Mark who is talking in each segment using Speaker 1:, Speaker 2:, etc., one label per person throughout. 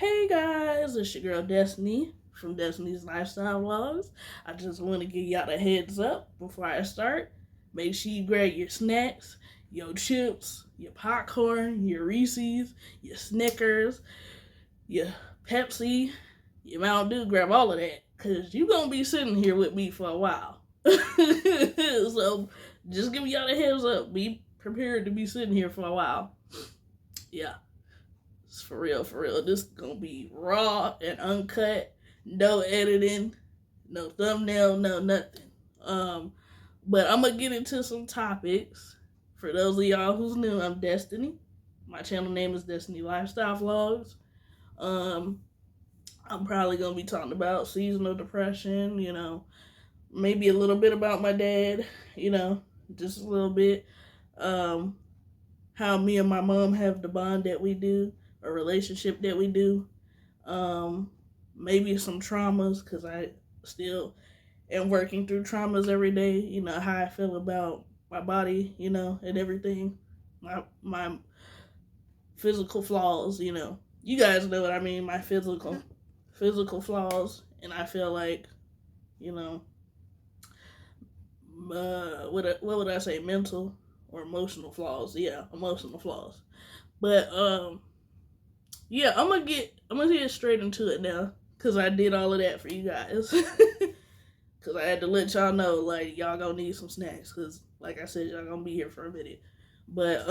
Speaker 1: Hey guys, it's your girl Destiny from Destiny's Lifestyle Vlogs. I just want to give y'all a heads up before I start. Make sure you grab your snacks, your chips, your popcorn, your Reese's, your Snickers, your Pepsi, your Mountain Dew. Grab all of that because you're going to be sitting here with me for a while. So just give y'all a heads up. Be prepared to be sitting here for a while. Yeah. It's for real, for real. This is gonna be raw and uncut, no editing, no thumbnail, no nothing. Um, but I'm gonna get into some topics. For those of y'all who's new, I'm Destiny. My channel name is Destiny Lifestyle Vlogs. Um, I'm probably gonna be talking about seasonal depression. Maybe a little bit about my dad. Just a little bit. Um, how me and my mom have the bond that we do, a relationship that we do. Um, Maybe some traumas because I still am working through traumas every day. How I feel about my body, and everything. My physical flaws. You guys know what I mean. My physical flaws, and I feel like you know what would I say, mental or emotional flaws? Yeah, emotional flaws. But yeah, I'm gonna get straight into it now because I did all of that for you guys. Because I had to let y'all know, like, y'all gonna need some snacks because, like I said, y'all gonna be here for a minute. But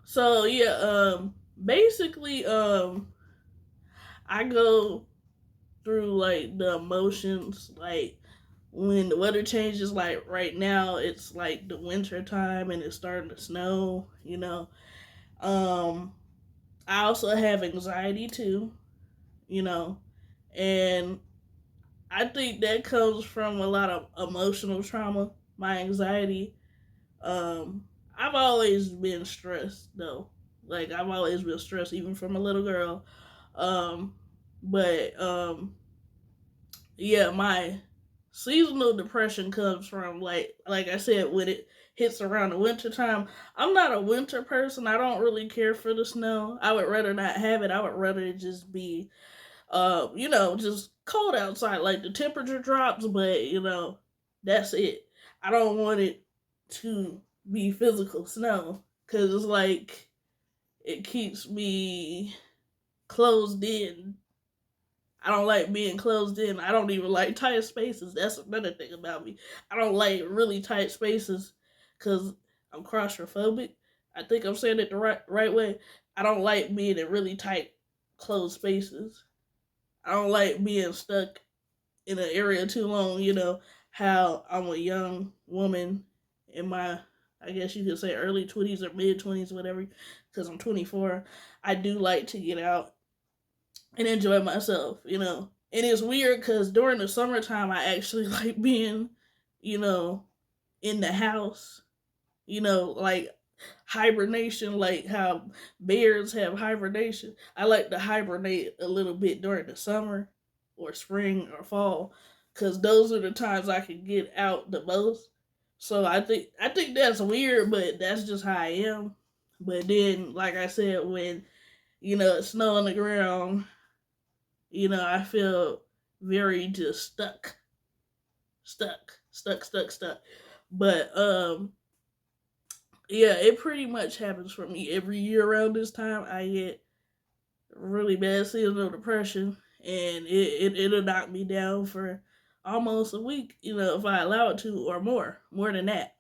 Speaker 1: so yeah, basically, I go through like the emotions, like when the weather changes. Like right now, it's like the winter time and it's starting to snow. Um, I also have anxiety too. You know, and I think that comes from a lot of emotional trauma. My anxiety. I've always been stressed though. Like I've always been stressed, even from a little girl. Um, but yeah, my seasonal depression comes from like I said, when it hits around the winter time. I'm not a winter person. I don't really care for the snow. I would rather not have it. I would rather it just be just cold outside. Like the temperature drops, but that's it. I don't want it to be physical snow because it's like it keeps me closed in. I don't like being closed in. I don't even like tight spaces. That's another thing about me. I don't like really tight spaces because I'm claustrophobic. I think I'm saying it the right way. I don't like being in really tight, closed spaces. I don't like being stuck in an area too long. How I'm a young woman in my, I guess you could say, early 20s or mid 20s, whatever, because I'm 24. I do like to get out and enjoy myself. And it's weird because during the summertime, I actually like being, you know, in the house, like hibernation, like how bears have hibernation. I like to hibernate a little bit during the summer or spring or fall because those are the times I can get out the most. So I think that's weird, but that's just how I am. But then, like I said, when it's snow on the ground, I feel very just stuck. But yeah, it pretty much happens for me every year around this time. I get really bad seasonal depression, and it'll knock me down for almost a week. If I allow it to, or more than that,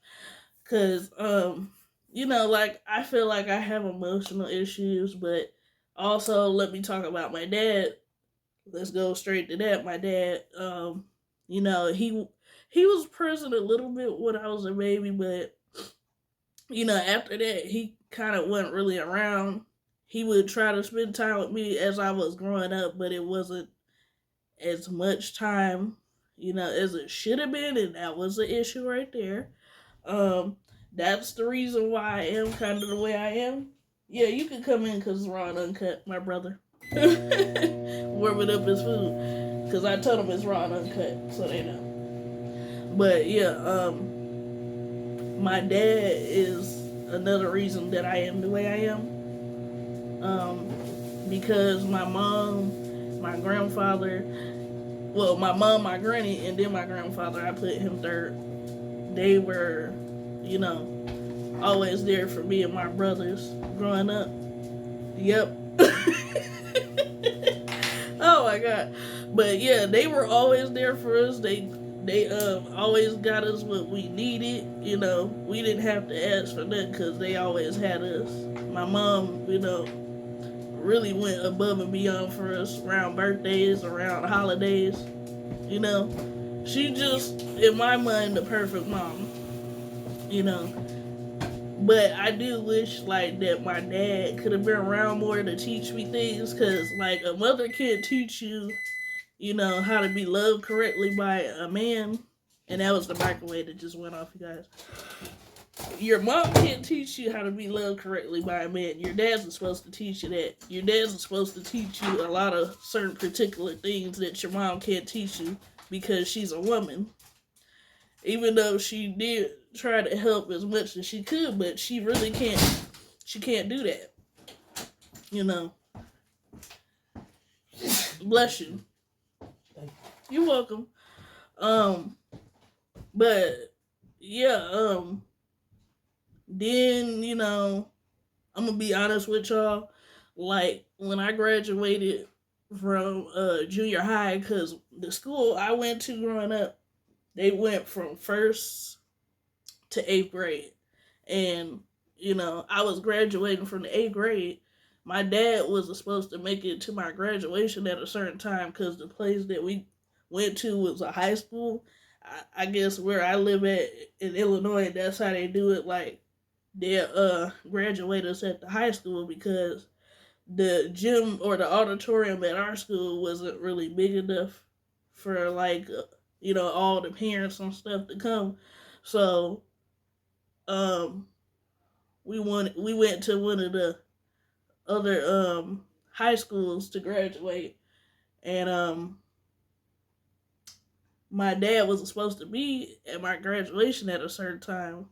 Speaker 1: because like I feel like I have emotional issues, but also let me talk about my dad. Let's go straight to that. My dad, he was present a little bit when I was a baby, but after that, he kind of wasn't really around. He would try to spend time with me as I was growing up, but it wasn't as much time, as it should have been, and that was the issue right there. Um, that's the reason why I am kind of the way I am. Yeah, you can come in because it's raw and uncut, my brother. Warming up his food because I told him it's raw and uncut, so they know. But yeah, my dad is another reason that I am the way I am. because my mom, my grandfather, well, my mom, my granny, and then my grandfather, I put him third. They were, you know, always there for me and my brothers growing up. Yep. Oh my god. But yeah, they were always there for us. They always got us what we needed. You know, we didn't have to ask for nothing because they always had us. My mom, you know, really went above and beyond for us around birthdays, around holidays. You know, she just, in my mind, the perfect mom. You know, but I do wish like that my dad could have been around more to teach me things, because like a mother can't teach you, you know, how to be loved correctly by a man. And that was the microwave that just went off, you guys. Your mom can't teach you how to be loved correctly by a man. Your dad's supposed to teach you that. Your dad's supposed to teach you a lot of certain particular things that your mom can't teach you because she's a woman. Even though she did try to help as much as she could, but she really can't. She can't do that. You know. Bless you. You're welcome. But yeah, then, you know, I'm gonna be honest with y'all. Like when I graduated from junior high, because the school I went to growing up, they went from first to eighth grade, and you know, I was graduating from the eighth grade. My dad was supposed to make it to my graduation at a certain time because the place that we went to was a high school. I guess where I live at in Illinois, that's how they do it. Like they graduate us at the high school, because the gym or the auditorium at our school wasn't really big enough for like you know, all the parents and stuff to come. So um we went to one of the other high schools to graduate, and my dad was supposed to be at my graduation at a certain time,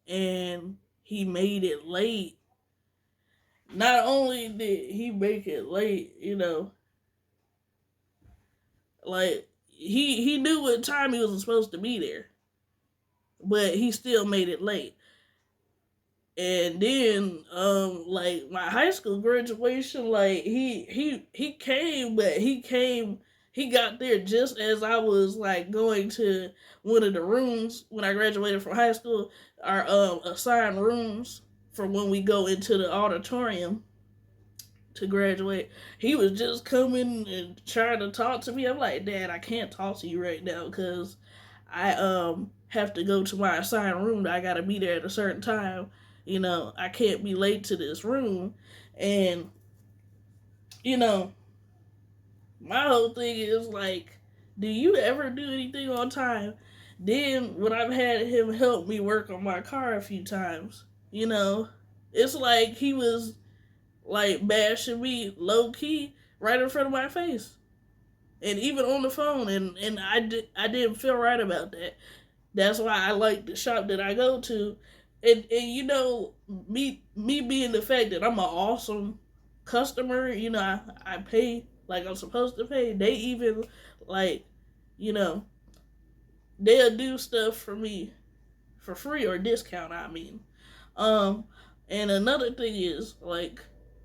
Speaker 1: and he made it late. Not only did he make it late, you know, like he knew what time he was supposed to be there, but he still made it late. And then like my high school graduation, like he came, but he got there just as I was like going to one of the rooms when I graduated from high school, our assigned rooms for when we go into the auditorium to graduate. He was just coming and trying to talk to me. I'm like, Dad, I can't talk to you right now because I have to go to my assigned room. I gotta be there at a certain time. You know, I can't be late to this room. And, you know, my whole thing is like, do you ever do anything on time? Then when I've had him help me work on my car a few times, you know, it's like he was like bashing me low key right in front of my face. And even on the phone, and I didn't feel right about that. That's why I like the shop that I go to. And you know, me being the fact that I'm an awesome customer, you know, I pay like I'm supposed to pay. They even like, you know, they'll do stuff for me for free or discount, I mean. Um and another thing is like,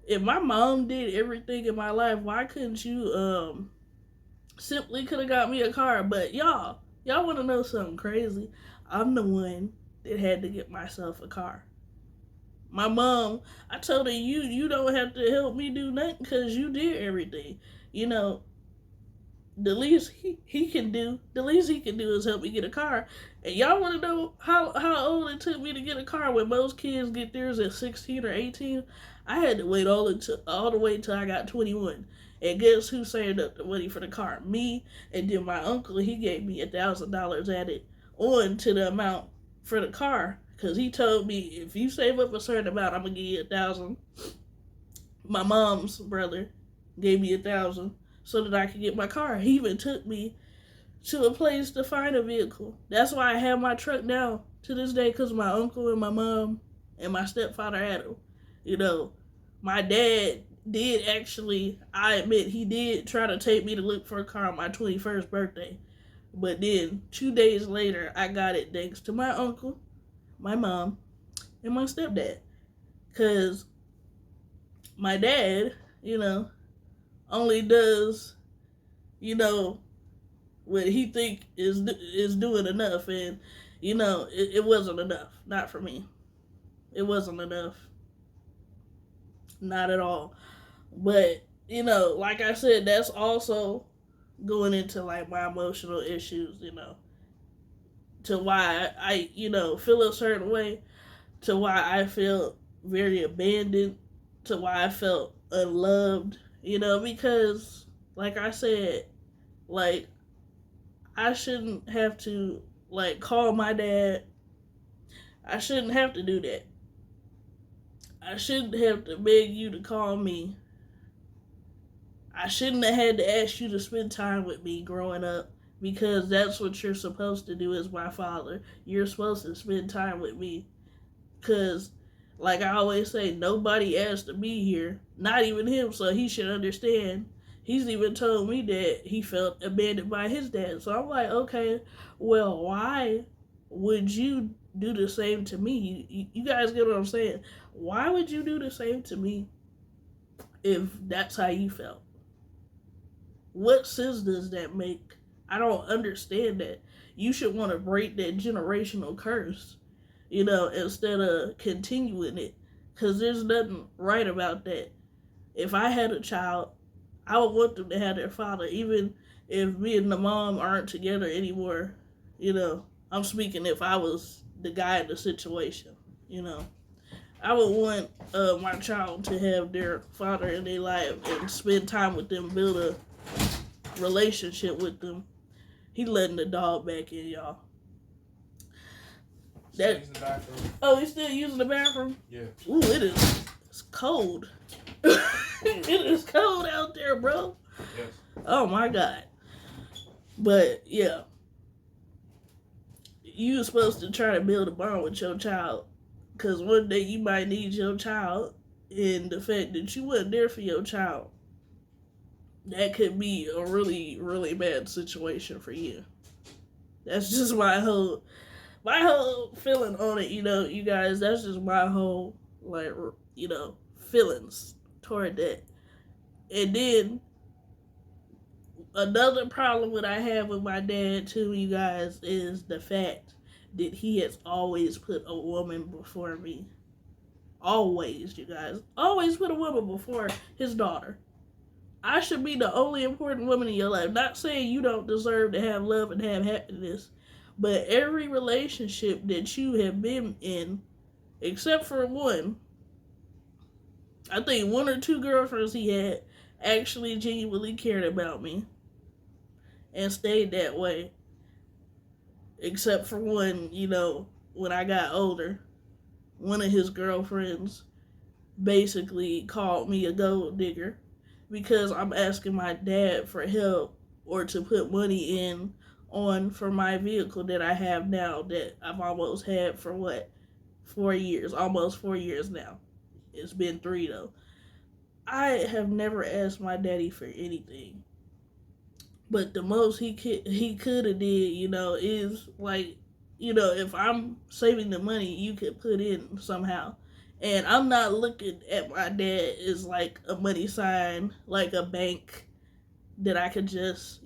Speaker 1: if my mom did everything in my life, why couldn't you simply could have got me a car? But y'all want to know something crazy? I'm the one that had to get myself a car. My mom, I told her, you don't have to help me do nothing because you did everything. You know, the least he can do is help me get a car. And y'all want to know how old it took me to get a car when most kids get theirs at 16 or 18? I had to wait all the way till I got 21. And guess who saved up the money for the car? Me. And then my uncle, he gave me $1,000 added on to the amount for the car, because he told me, if you save up a certain amount, I'm gonna give you 1,000. My mom's brother gave me 1,000 so that I could get my car. He even took me to a place to find a vehicle. That's why I have my truck now to this day, because my uncle and my mom and my stepfather had him. You know, my dad did actually, I admit, he did try to take me to look for a car on my 21st birthday. But then 2 days later, I got it thanks to my uncle, my mom, and my stepdad. Because my dad, only does, you know, what he think is doing enough. And, it wasn't enough. Not for me. It wasn't enough. Not at all. But, like I said, that's also going into like my emotional issues, to why I feel a certain way, to why I feel very abandoned, to why I felt unloved, because like I said, like I shouldn't have to like call my dad. I shouldn't have to do that. I shouldn't have to beg you to call me. I shouldn't have had to ask you to spend time with me growing up, because that's what you're supposed to do as my father. You're supposed to spend time with me. Because, like I always say, nobody asked to be here. Not even him, so he should understand. He's even told me that he felt abandoned by his dad. So I'm like, okay, well, why would you do the same to me? You guys get what I'm saying? Why would you do the same to me if that's how you felt? What sense does that make? I don't understand that. You should want to break that generational curse, instead of continuing it. Because there's nothing right about that. If I had a child, I would want them to have their father, even if me and the mom aren't together anymore. I'm speaking if I was the guy in the situation. I would want my child to have their father in their life and spend time with them, build a relationship with them. He letting the dog back in, y'all. He's still using the bathroom?
Speaker 2: Yeah.
Speaker 1: Ooh, it's cold. It is cold out there, bro.
Speaker 2: Yes.
Speaker 1: Oh my God. But yeah, you're supposed to try to build a bond with your child, because one day you might need your child, and the fact that you wasn't there for your child, that could be a really, really bad situation for you. That's just my whole feeling on it, you guys. That's just my whole, like, feelings toward that. And then, another problem that I have with my dad, too, you guys, is the fact that he has always put a woman before me. Always, you guys. Always put a woman before his daughter. I should be the only important woman in your life. Not saying you don't deserve to have love and have happiness, but every relationship that you have been in, except for one, I think 1 or 2 girlfriends he had actually genuinely cared about me and stayed that way. Except for one, when I got older, one of his girlfriends basically called me a gold digger because I'm asking my dad for help or to put money on for my vehicle that I have now, that I've almost had for 4 years, almost 4 years now. It's been 3 though. I have never asked my daddy for anything, but the most he could have did, is like, if I'm saving the money, you could put in somehow. And I'm not looking at my dad as like a money sign, like a bank that I could just,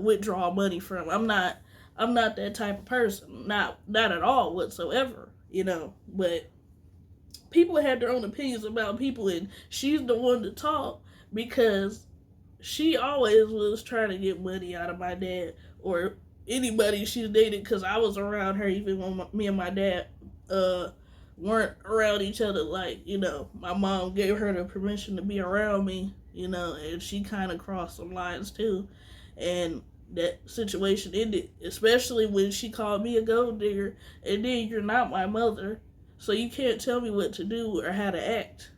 Speaker 1: withdraw money from. I'm not that type of person. Not at all whatsoever, But people have their own opinions about people, and she's the one to talk because she always was trying to get money out of my dad or anybody she's dated, because I was around her even when me and my dad weren't around each other. Like, my mom gave her the permission to be around me, and she kind of crossed some lines too. And that situation ended, especially when she called me a gold digger, and then you're not my mother, so you can't tell me what to do or how to act.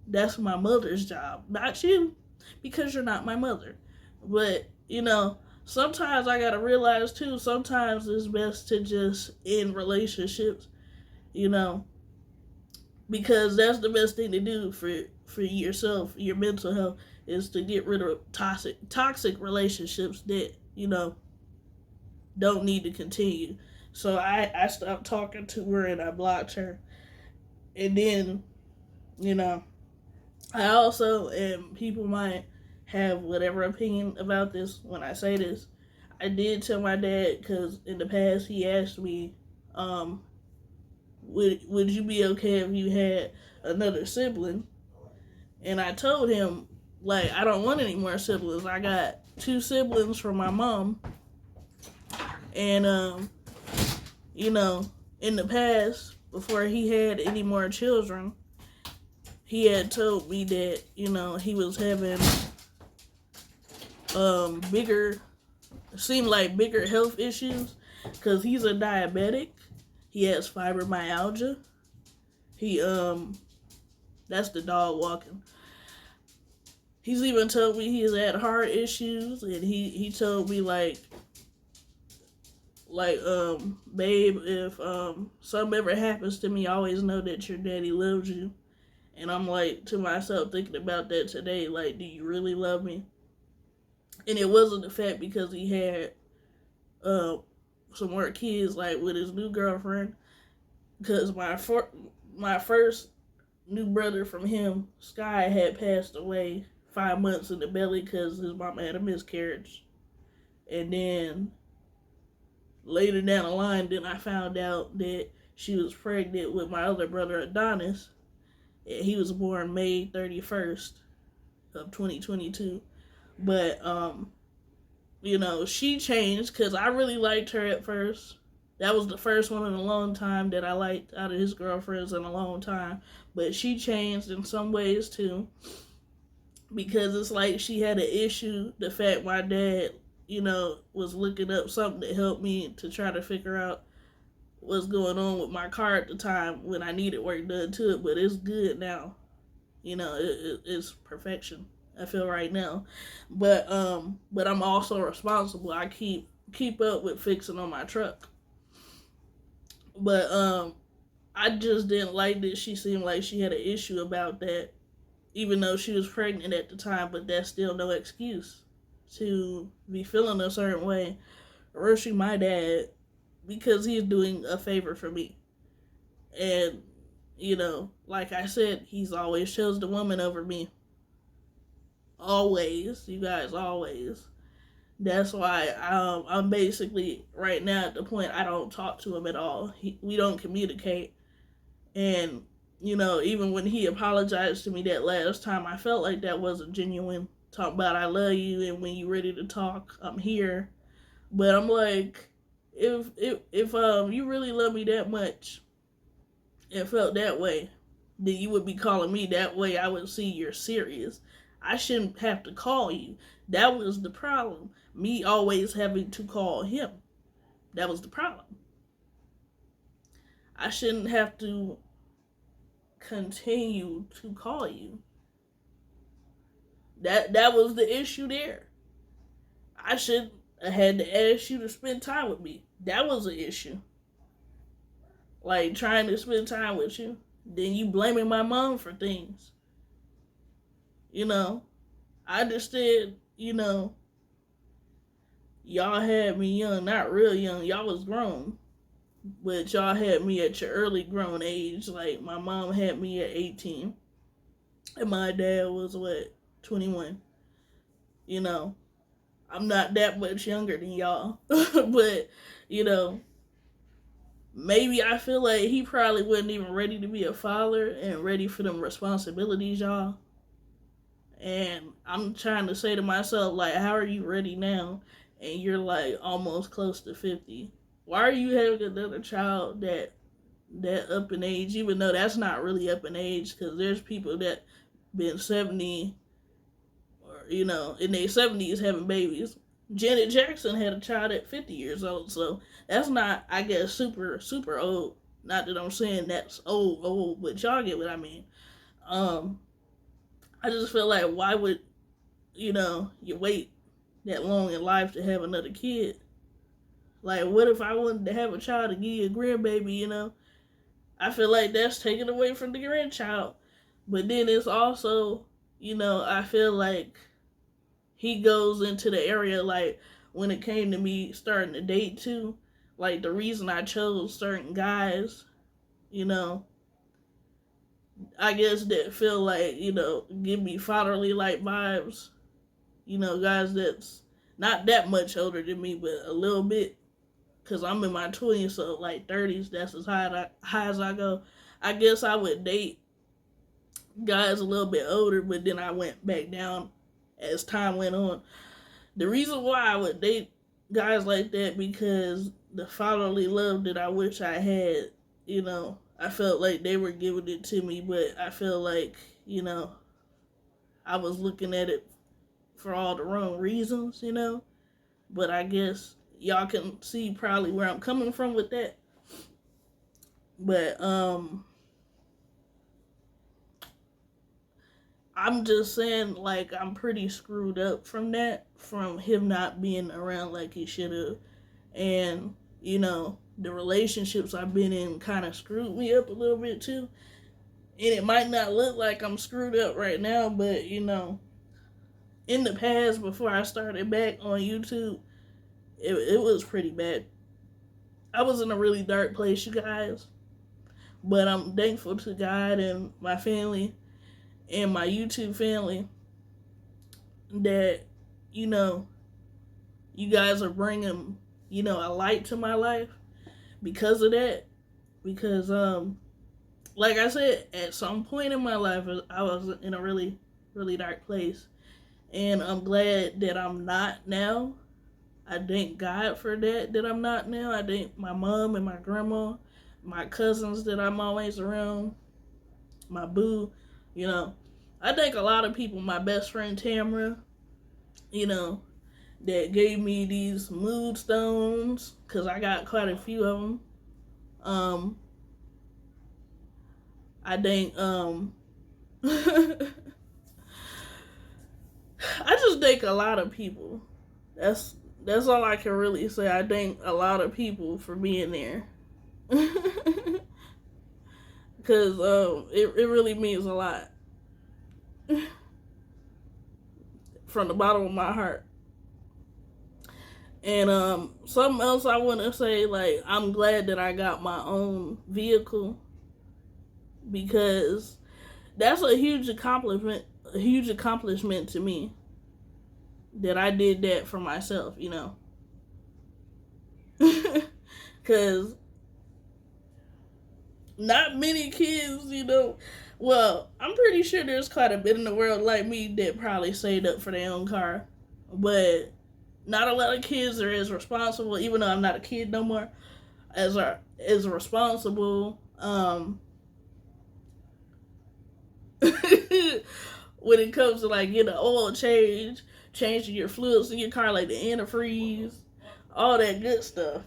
Speaker 1: That's my mother's job, not you, because you're not my mother. But, sometimes I gotta realize too, sometimes it's best to just end relationships, because that's the best thing to do for yourself, your mental health, is to get rid of toxic relationships that don't need to continue. So I stopped talking to her and I blocked her. And then, you know, I also, and people might have whatever opinion about this when I say this, I did tell my dad, because in the past he asked me, um, would you be okay if you had another sibling? And I told him, like, I don't want any more siblings. I got two siblings from my mom, and you know, in the past, before he had any more children, he had told me that he was having bigger, seemed like bigger health issues, because he's a diabetic. He has fibromyalgia. He that's the dog walking. He's even told me he's had heart issues, and he told me, babe, if something ever happens to me, always know that your daddy loves you. And I'm like, to myself, thinking about that today, like, do you really love me? And it wasn't the fact because he had some more kids, like, with his new girlfriend, because my first new brother from him, Sky, had passed away 5 months in the belly because his mama had a miscarriage. And then later down the line, then I found out that she was pregnant with my other brother, Adonis. And he was born May 31st of 2022. But, she changed because I really liked her at first. That was the first one in a long time that I liked out of his girlfriends in a long time. But she changed in some ways too, because it's like she had an issue. The fact my dad, was looking up something to help me to try to figure out what's going on with my car at the time when I needed work done to it. But it's good now. It's perfection, I feel, right now. But I'm also responsible. I keep up with fixing on my truck. But I just didn't like that she seemed like she had an issue about that, even though she was pregnant at the time. But that's still no excuse to be feeling a certain way, rushing my dad because he's doing a favor for me. And like I said, he's always chose the woman over me. Always, you guys, always. That's why I'm basically right now at the point I don't talk to him at all. We don't communicate. And, even when he apologized to me that last time, I felt like that wasn't genuine. Talk about I love you, and when you're ready to talk, I'm here. But I'm like, if you really love me that much and felt that way, then you would be calling me. That way I would see you're serious. I shouldn't have to call you. That was the problem. Me always having to call him. That was the problem. I shouldn't have to continue to call you. That was the issue there. I should have had to ask you to spend time with me. That was an issue. Like, trying to spend time with you. Then you blaming my mom for things. I understand, y'all had me young, not real young. Y'all was grown. But y'all had me at your early grown age. Like, my mom had me at 18. And my dad was, 21. I'm not that much younger than y'all. But, maybe I feel like he probably wasn't even ready to be a father and ready for them responsibilities, y'all. And I'm trying to say to myself, like, how are you ready now? And you're, like, almost close to 50. Why are you having another child that up in age, even though that's not really up in age, because there's people that been 70 or, in their 70s having babies. Janet Jackson had a child at 50 years old, so that's not, I guess, super, super old. Not that I'm saying that's old, but y'all get what I mean. I just feel like, why would, you wait that long in life to have another kid? Like, what if I wanted to have a child to give you a grandbaby, I feel like that's taken away from the grandchild. But then it's also, I feel like he goes into the area, like, when it came to me starting to date too, like, the reason I chose certain guys, you know, I guess that feel like, give me fatherly like vibes, guys that's not that much older than me, but a little bit, because I'm in my 20s, so like 30s, that's as high as I go. I guess I would date guys a little bit older, but then I went back down as time went on. The reason why I would date guys like that, because the fatherly love that I wish I had, I felt like they were giving it to me, but I feel like, I was looking at it for all the wrong reasons, But I guess y'all can see probably where I'm coming from with that. But I'm just saying, like, I'm pretty screwed up from that, from him not being around like he should have. And, the relationships I've been in kind of screwed me up a little bit too. And it might not look like I'm screwed up right now, but, in the past, before I started back on YouTube, it was pretty bad. I was in a really dark place, you guys. But I'm thankful to God and my family and my YouTube family that, you guys are bringing, a light to my life because of that. Because, like I said, at some point in my life, I was in a really, really dark place. And I'm glad that I'm not now. I thank God for that I'm not now. I thank my mom and my grandma, my cousins that I'm always around, my boo, I thank a lot of people, my best friend Tamara, that gave me these mood stones, because I got quite a few of them. I thank, I just thank a lot of people. That's all I can really say. I thank a lot of people for being there. Because it really means a lot. From the bottom of my heart. And something else I want to say, like, I'm glad that I got my own vehicle, because that's a huge accomplishment to me, that I did that for myself, because not many kids, well, I'm pretty sure there's quite a bit in the world like me that probably saved up for their own car, but not a lot of kids are as responsible, even though I'm not a kid no more, as responsible when it comes to, like, getting an oil change, changing your fluids in your car, like the antifreeze, all that good stuff.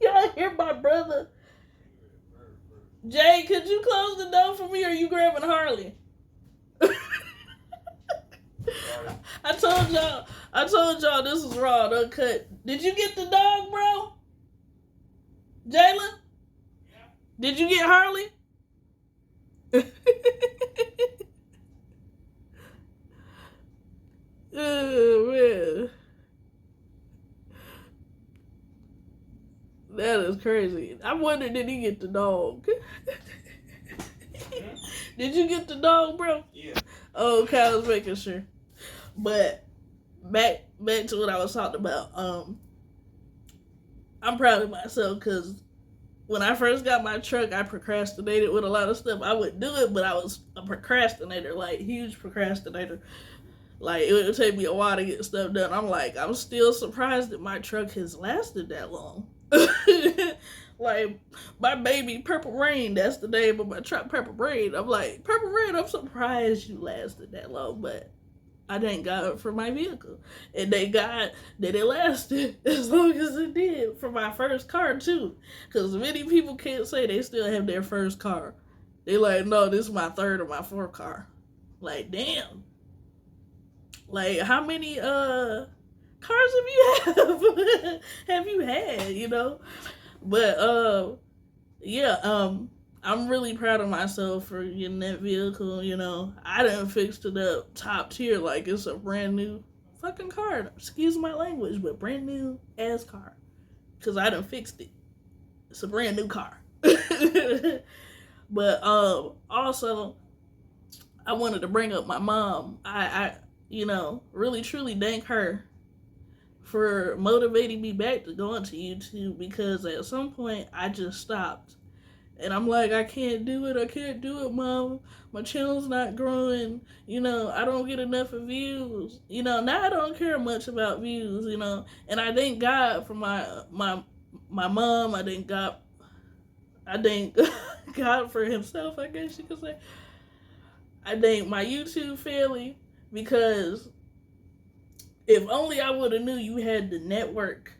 Speaker 1: Y'all hear my brother? Jay, could you close the door for me, or are you grabbing Harley? I told y'all this was raw, uncut. Did you get the dog, bro? Jalen? Did you get Harley? Oh, man. That is crazy. I wonder, did he get the dog? Did you get the dog, bro?
Speaker 2: Yeah.
Speaker 1: Oh, okay, I was making sure. But back to what I was talking about. I'm proud of myself, because when I first got my truck, I procrastinated with a lot of stuff. I would do it, but I was a procrastinator, like, huge procrastinator. Like, it would take me a while to get stuff done. I'm still surprised that my truck has lasted that long. Like, my baby, Purple Rain, that's the name of my truck, Purple Rain. I'm like, Purple Rain, I'm surprised you lasted that long, but I thank God for my vehicle. And thank God that it lasted as long as it did for my first car, too. Because many people can't say they still have their first car. They like, no, this is my third or my fourth car. Like, damn. Like, how many cars have you have you had, But Yeah, I'm really proud of myself for getting that vehicle. I didn't fix it up top tier like it's a brand new fucking car. Excuse my language, but brand new ass car. Cause I done fixed it. It's a brand new car. But also I wanted to bring up my mom. I really truly thank her for motivating me back to go into YouTube because at some point I just stopped. And I'm like, I can't do it. I can't do it, mom. My channel's not growing. I don't get enough of views. Now I don't care much about views. And I thank God for my mom. I thank God for Himself. I guess you could say. I thank my YouTube family because if only I would have knew you had the network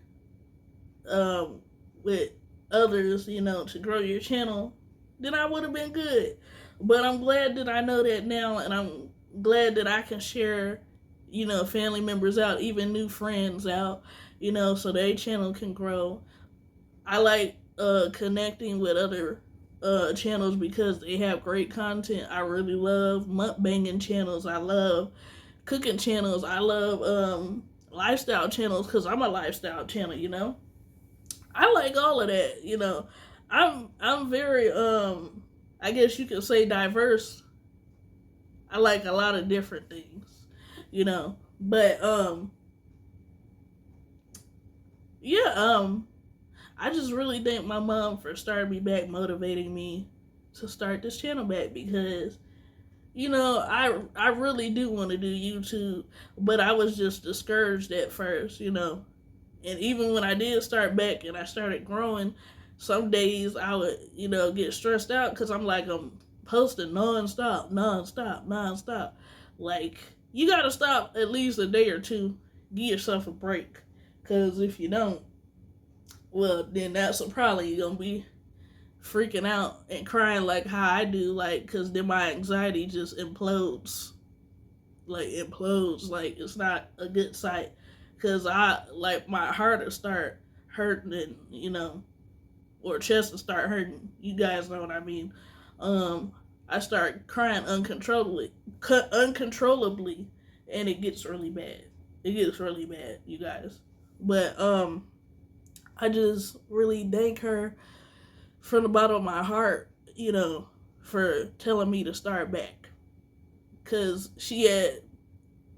Speaker 1: with others, to grow your channel, then I would have been good. But I'm glad that I know that now, and I'm glad that I can share, family members out, even new friends out, so their channel can grow. I like connecting with other channels because they have great content. I really love mukbanging channels. I love cooking channels. I love lifestyle channels because I'm a lifestyle channel. I like all of that. I'm very I guess you could say diverse. I like a lot of different things. But yeah, I just really thank my mom for starting me back, motivating me to start this channel back because I really do want to do YouTube, but I was just discouraged at first. And even when I did start back and I started growing, some days I would, get stressed out because I'm posting nonstop, nonstop, nonstop. Like, you gotta stop at least a day or two, give yourself a break. Because if you don't, well, then that's probably gonna be freaking out and crying like how I do, like, because then my anxiety just implodes. Like, implodes. Like, it's not a good sight. Because like, my heart will start hurting, and, or chest will start hurting. You guys know what I mean. Um, I start crying uncontrollably, and it gets really bad. It gets really bad, you guys. But, I just really thank her from the bottom of my heart, for telling me to start back. Because she had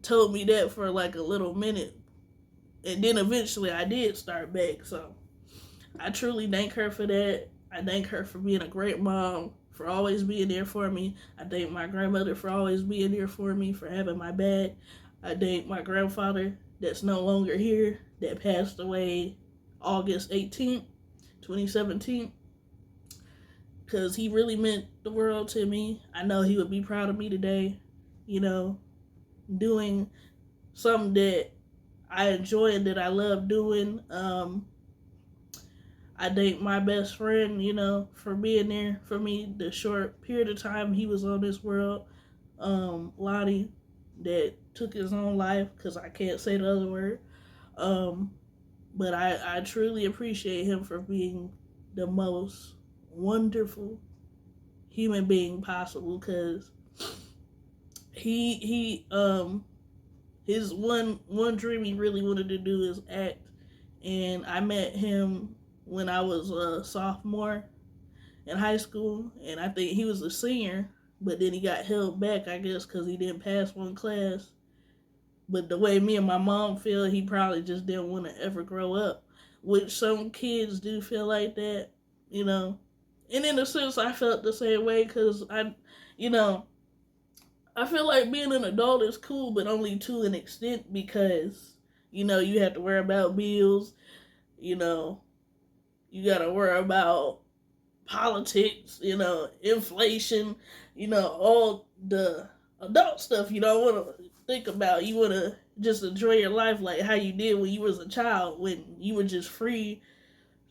Speaker 1: told me that for like a little minute. And then eventually I did start back. So I truly thank her for that. I thank her for being a great mom, for always being there for me. I thank my grandmother for always being there for me, for having my back. I thank my grandfather that's no longer here, that passed away August 18th, 2017. Because he really meant the world to me. I know he would be proud of me today, doing something that I enjoy and that I love doing. I thank my best friend, for being there for me the short period of time he was on this world. Lonnie, that took his own life because I can't say the other word. Um, but I truly appreciate him for being the most wonderful human being possible because he his one dream he really wanted to do is act, and I met him when I was a sophomore in high school, and I think he was a senior, but then he got held back, I guess, because he didn't pass one class. But the way me and my mom feel, he probably just didn't want to ever grow up, which some kids do feel like that, you know. And in a sense, I felt the same way because you know, I feel like being an adult is cool, but only to an extent because, you have to worry about bills, you know, you got to worry about politics, inflation, all the adult stuff you don't want to think about. You want to just enjoy your life like how you did when you was a child, when you were just free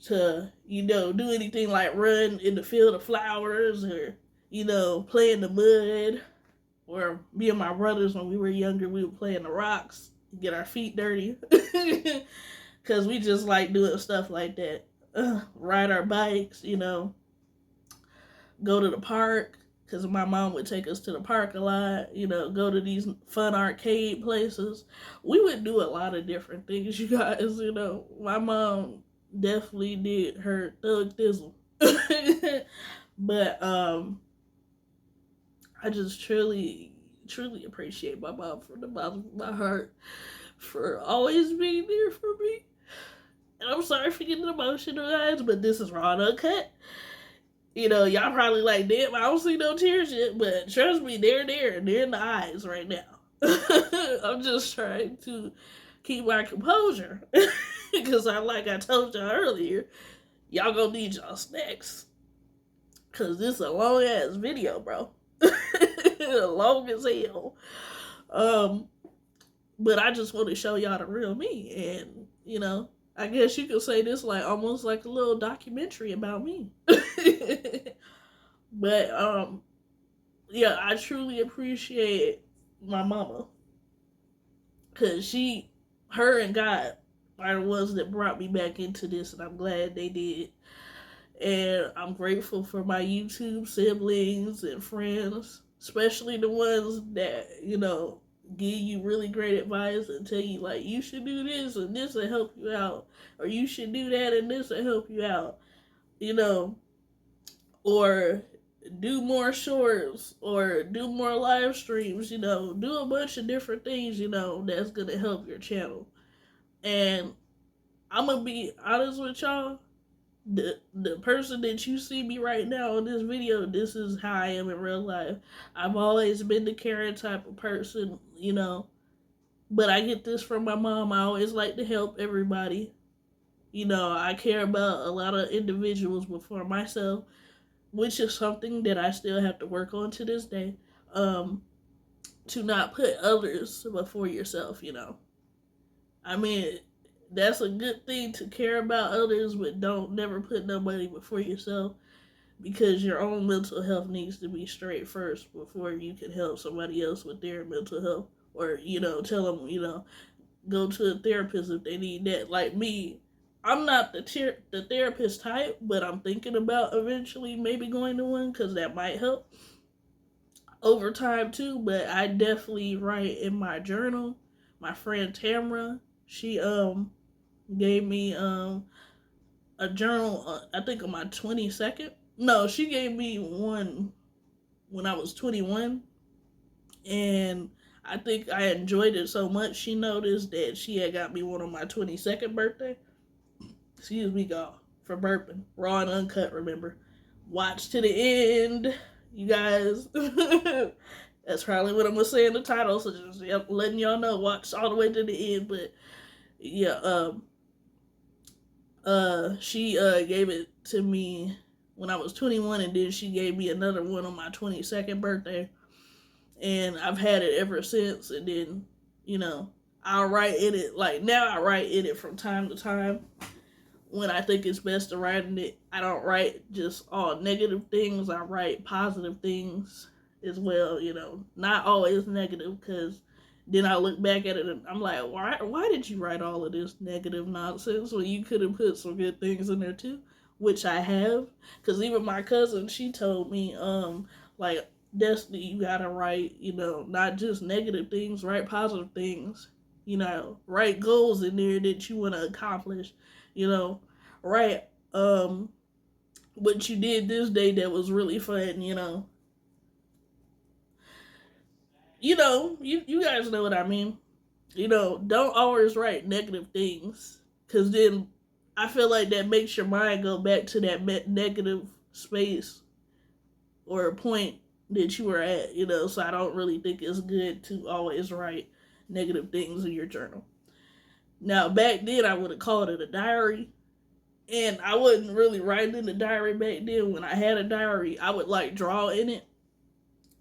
Speaker 1: to, do anything like run in the field of flowers or, play in the mud. Or me and my brothers, when we were younger, we would play in the rocks, get our feet dirty. Because we just like doing stuff like that. Ride our bikes, go to the park, because my mom would take us to the park a lot, go to these fun arcade places. We would do a lot of different things, you guys. My mom definitely did her thug thizzle. But I just truly, truly appreciate my mom from the bottom of my heart for always being there for me. And I'm sorry for getting emotional, guys, but this is raw and uncut. Y'all probably like, damn, I don't see no tears yet, but trust me, they're there. They're in the eyes right now. I'm just trying to keep my composure. Because like I told y'all earlier, y'all gonna need y'all snacks. Because this is a long ass video, bro. Long as hell. But I just want to show y'all the real me. And, I guess you could say this like almost like a little documentary about me. But yeah, I truly appreciate my mama, cause her and God are the ones that brought me back into this, and I'm glad they did. And I'm grateful for my YouTube siblings and friends, especially the ones that give you really great advice and tell you like you should do this and this will help you out, or you should do that and this will help you out, or do more shorts or do more live streams, do a bunch of different things, that's gonna help your channel. And I'm gonna be honest with y'all, the person that you see me right now in this video, this is how I am in real life. I've always been the caring type of person, but I get this from my mom. I always like to help everybody. I care about a lot of individuals before myself, which is something that I still have to work on to this day. To not put others before yourself, I mean, that's a good thing to care about others, but don't never put nobody before yourself, because your own mental health needs to be straight first before you can help somebody else with their mental health. Or, tell them, go to a therapist if they need that. Like me, I'm not the therapist type, but I'm thinking about eventually maybe going to one, because that might help over time too. But I definitely write in my journal. My friend Tamra, she gave me a journal, I think on my 22nd. No, she gave me one when I was 21, and I think I enjoyed it so much she noticed that she had got me one on my 22nd birthday. Excuse me, y'all, for burping. Raw and uncut, remember. Watch to the end, you guys. That's probably what I'm going to say in the title, so just letting y'all know, watch all the way to the end. But, yeah, she gave it to me when I was 21, and then she gave me another one on my 22nd birthday. And I've had it ever since. And then, I'll write in it. Like, now I write in it from time to time when I think it's best to write in it. I don't write just all negative things. I write positive things as well, Not always negative, because then I look back at it and I'm like, why did you write all of this negative nonsense when you could have put some good things in there too? Which I have. Because even my cousin, she told me, like, Destiny, you gotta write, not just negative things, write positive things, write goals in there that you want to accomplish, write what you did this day that was really fun, you guys know what I mean. Don't always write negative things, because then I feel like that makes your mind go back to that negative space or point that you were at, so I don't really think it's good to always write negative things in your journal. Now, back then, I would have called it a diary, and I wasn't really writing in the diary back then. When I had a diary, I would, like, draw in it,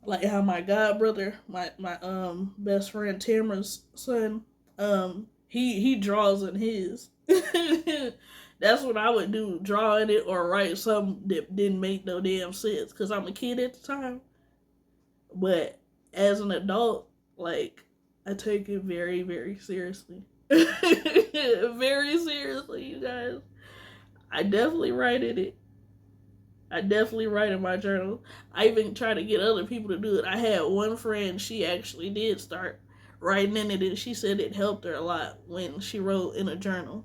Speaker 1: like how my god brother, my best friend Tamara's son, he draws in his. That's what I would do, draw in it or write something that didn't make no damn sense, because I'm a kid at the time. But as an adult, like, I take it very, very seriously. Very seriously, you guys. I definitely write in it. I definitely write in my journal. I even try to get other people to do it. I had one friend, she actually did start writing in it, and she said it helped her a lot when she wrote in a journal.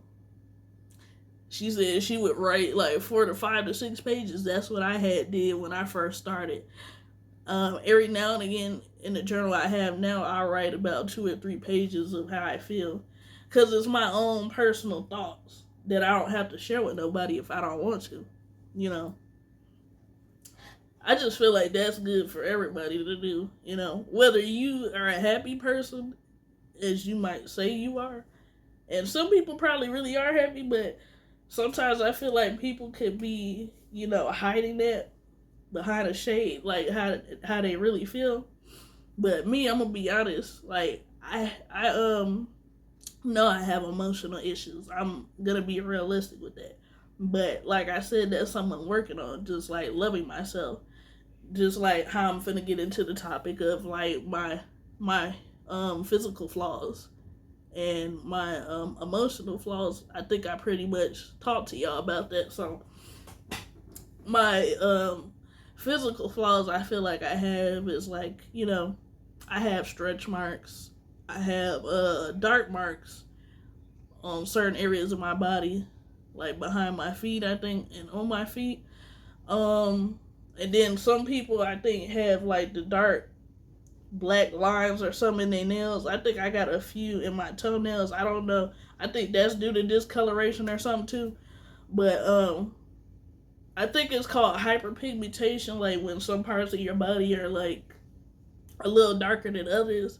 Speaker 1: She said she would write like 4 to 5 to 6 pages. That's what I had did when I first started. Every now and again in the journal I have now, I write about 2 or 3 pages of how I feel, because it's my own personal thoughts that I don't have to share with nobody if I don't want to. You know, I just feel like that's good for everybody to do. You know, whether you are a happy person, as you might say you are, and some people probably really are happy, but sometimes I feel like people could be, hiding that behind a shade, like how they really feel. But me, I'm gonna be honest. Like I know I have emotional issues. I'm gonna be realistic with that. But like I said, that's something I'm working on. Just like loving myself. Just like how I'm finna get into the topic of like my physical flaws and my emotional flaws. I think I pretty much talked to y'all about that. So my physical flaws I feel like I have is like, I have stretch marks. I have dark marks on certain areas of my body, like behind my feet, I think, and on my feet. And then some people I think have like the dark black lines or something in their nails. I think I got a few in my toenails. I don't know. I think that's due to discoloration or something too. But I think it's called hyperpigmentation, like when some parts of your body are like a little darker than others.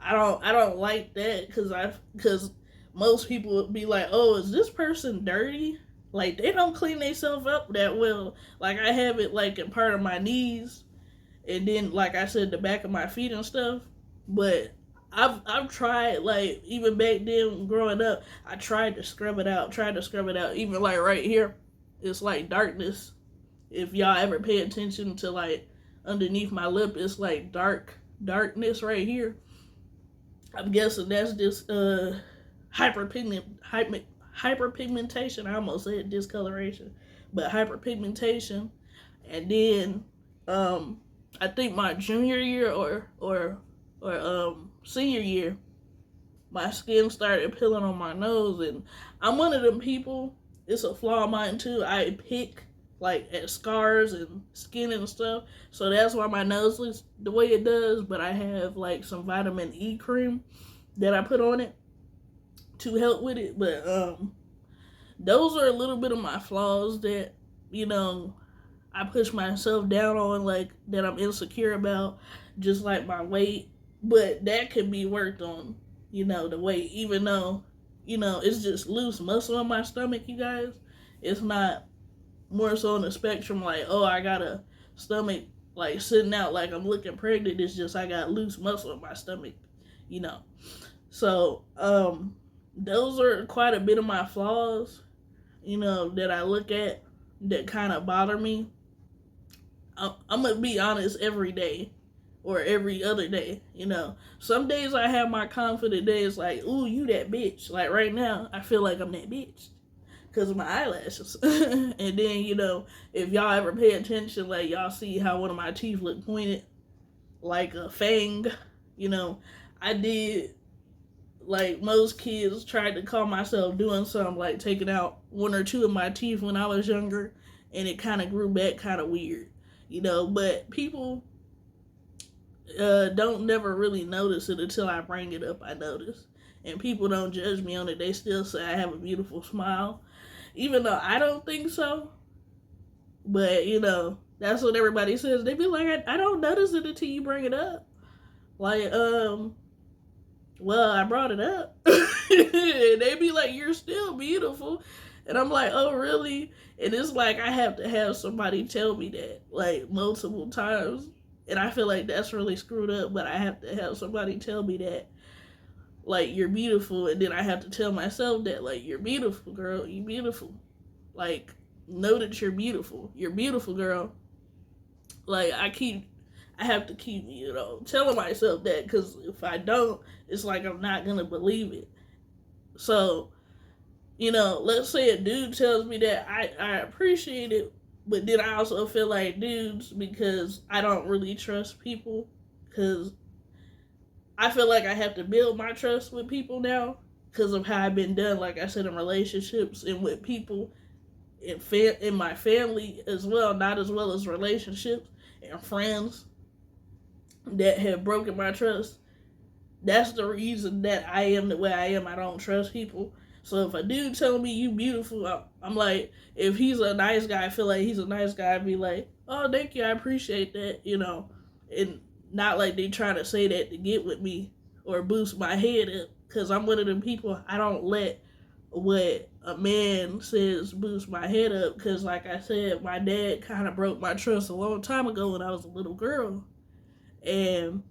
Speaker 1: I don't like that because most people would be like, oh, is this person dirty? Like they don't clean themselves up that well. Like I have it like in part of my knees, and then like I said, the back of my feet and stuff. But I've tried, like even back then growing up, I tried to scrub it out. Even like right here, it's like darkness. If y'all ever pay attention to like underneath my lip, it's like darkness right here. I'm guessing that's just hyperpigmentation. I almost said discoloration, but hyperpigmentation. And then I think my junior year or senior year, my skin started peeling on my nose, and I'm one of them people. It's a flaw of mine too. I pick like at scars and skin and stuff, so that's why my nose looks the way it does. But I have like some vitamin E cream that I put on it to help with it. But those are a little bit of my flaws that I push myself down on, like that I'm insecure about, just like my weight. But that can be worked on, the weight, even though it's just loose muscle on my stomach, you guys. It's not more so on the spectrum like, oh, I got a stomach like sitting out like I'm looking pregnant. It's just I got loose muscle in my stomach, So those are quite a bit of my flaws, that I look at that kind of bother me. I'm gonna be honest, every day or every other day, Some days I have my confident days like, ooh, you that bitch. Like right now, I feel like I'm that bitch because of my eyelashes. And then, if y'all ever pay attention, like y'all see how one of my teeth look pointed like a fang. I did, like most kids, tried to call myself doing something like taking out 1 or 2 of my teeth when I was younger, and it kind of grew back kind of weird, but people don't never really notice it until I bring it up. I notice, and people don't judge me on it. They still say I have a beautiful smile, even though I don't think so. But that's what everybody says. They be like, I don't notice it until you bring it up. Like, well, I brought it up. And they be like, you're still beautiful. And I'm like, oh, really? And it's like I have to have somebody tell me that, like, multiple times. And I feel like that's really screwed up, but I have to have somebody tell me that, like, you're beautiful. And then I have to tell myself that, like, you're beautiful, girl. You're beautiful. Like, know that you're beautiful. You're beautiful, girl. Like, I have to keep, telling myself that, because if I don't, it's like I'm not going to believe it. So, let's say a dude tells me that, I appreciate it, But then I also feel like dudes, because I don't really trust people, because I feel like I have to build my trust with people now because of how I've been done, like I said, in relationships and with people in my family as well, not as well as relationships and friends that have broken my trust. That's the reason that I am the way I am. I don't trust people. So if a dude tell me you beautiful, I'm like, if he's a nice guy, I feel like he's a nice guy. I'd be like, oh, thank you, I appreciate that, and not like they try to say that to get with me or boost my head up. Because I'm one of them people, I don't let what a man says boost my head up. Because like I said, my dad kind of broke my trust a long time ago when I was a little girl. And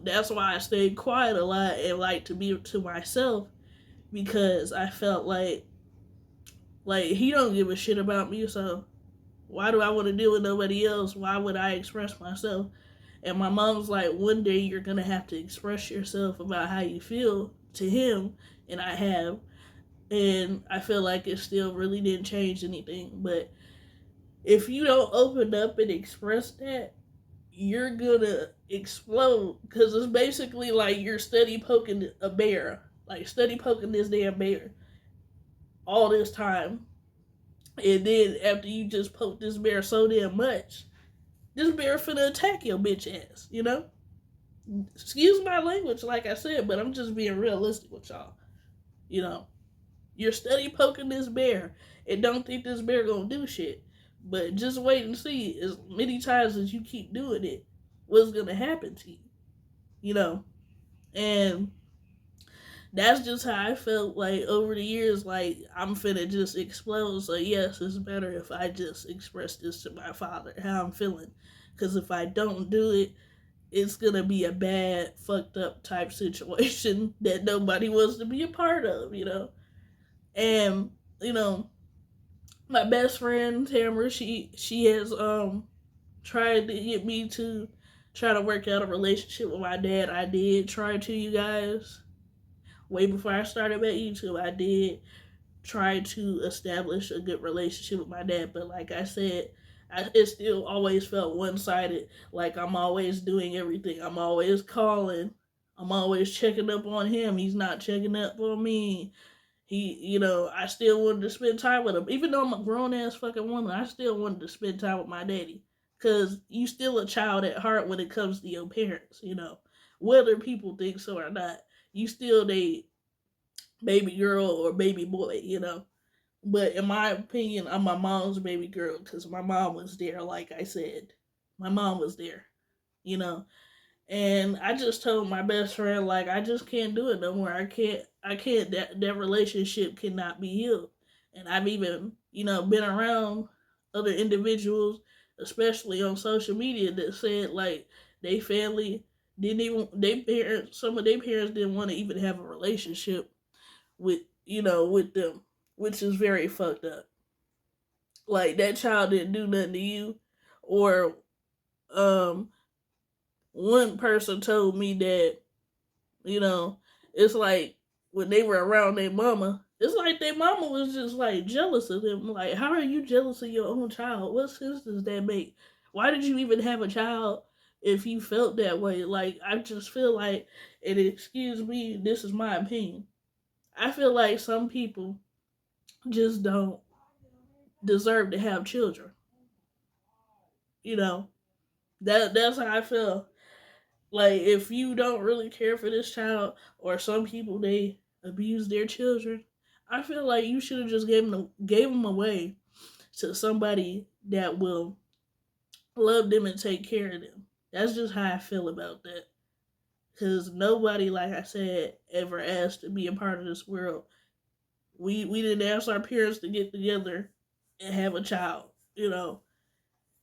Speaker 1: that's why I stayed quiet a lot and like to be to myself, because I felt like he don't give a shit about me, so why do I want to deal with nobody else? Why would I express myself? And my mom's like, one day you're gonna have to express yourself about how you feel to him, and I have, and I feel like it still really didn't change anything. But if you don't open up and express that, you're gonna explode, because it's basically like you're steady poking a bear, like steady poking this damn bear all this time, and then after you just poke this bear so damn much, this bear finna attack your bitch ass. Excuse my language, like I said, but I'm just being realistic with y'all. you know you're steady poking this bear and don't think this bear gonna do shit, but just wait and see, as many times as you keep doing it, what's gonna happen to you. you know and that's just how I felt like over the years, like I'm finna just explode. So yes, it's better if I just express this to my father, how I'm feeling. Because if I don't do it, it's gonna be a bad, fucked up type situation that nobody wants to be a part of. And, you know, my best friend Tamara, she has tried to get me to try to work out a relationship with my dad. I did try to, you guys. Way before I started at YouTube, I did try to establish a good relationship with my dad, but like I said, it still always felt one-sided. Like I'm always doing everything. I'm always calling. I'm always checking up on him. He's not checking up on me. I still wanted to spend time with him. Even though I'm a grown-ass fucking woman, I still wanted to spend time with my daddy. Because you still a child at heart when it comes to your parents. Whether people think so or not. You still they baby girl or baby boy. But in my opinion, I'm my mom's baby girl because my mom was there, like I said. My mom was there, you know. And I just told my best friend, like, I just can't do it no more. I can't, that relationship cannot be healed. And I've even, been around other individuals, especially on social media, that said, like, they family didn't even, some of their parents didn't want to even have a relationship with them, which is very fucked up. Like that child didn't do nothing to you, or um, one person told me that you know it's like when they were around their mama, it's like their mama was just like jealous of them. Like, how are you jealous of your own child? What sense does that make? Why did you even have a child if you felt that way? Like, I just feel like, and excuse me, this is my opinion. I feel like some people just don't deserve to have children. You know, that's how I feel. Like if you don't really care for this child, or some people they abuse their children, I feel like you should have just gave them away to somebody that will love them and take care of them. That's just how I feel about that. Cause nobody, like I said, ever asked to be a part of this world. We didn't ask our parents to get together and have a child. You know,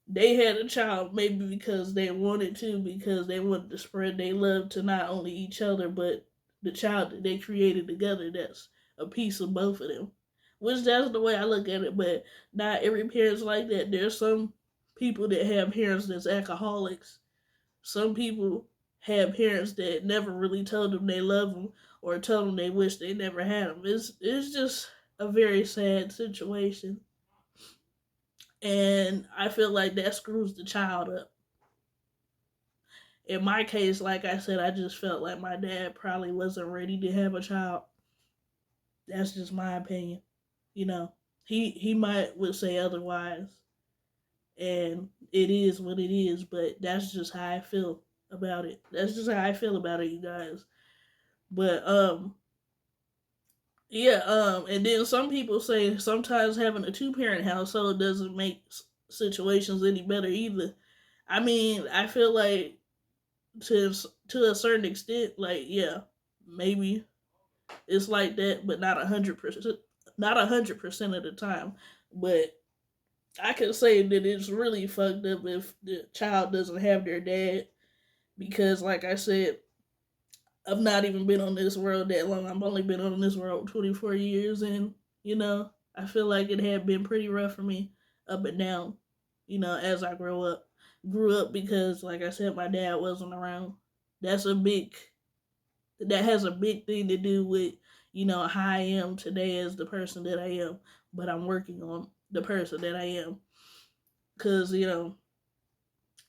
Speaker 1: they had a child maybe because they wanted to, because they wanted to spread their love to not only each other but the child that they created together. That's a piece of both of them. Which that's the way I look at it, but not every parent's like that. There's some people that have parents that's alcoholics. Some people have parents that never really told them they love them or told them they wish they never had them. It's just a very sad situation. And I feel like that screws the child up. In my case, like I said, I just felt like my dad probably wasn't ready to have a child. That's just my opinion. You know, he might would say otherwise, and it is what it is. But that's just how I feel about it. That's just how I feel about it, you guys. But yeah, and then some people say sometimes having a two-parent household doesn't make situations any better either. I mean, I feel like to to a certain extent, like yeah, maybe it's like that, but not 100%. Not 100% of the time. But I can say that it's really fucked up if the child doesn't have their dad because, like I said, I've not even been on this world that long. I've only been on this world 24 years, and I feel like it had been pretty rough for me up and down. As I grew up because, like I said, my dad wasn't around. That's a big that has a big thing to do with how I am today as the person that I am. But I'm working on the person that I am because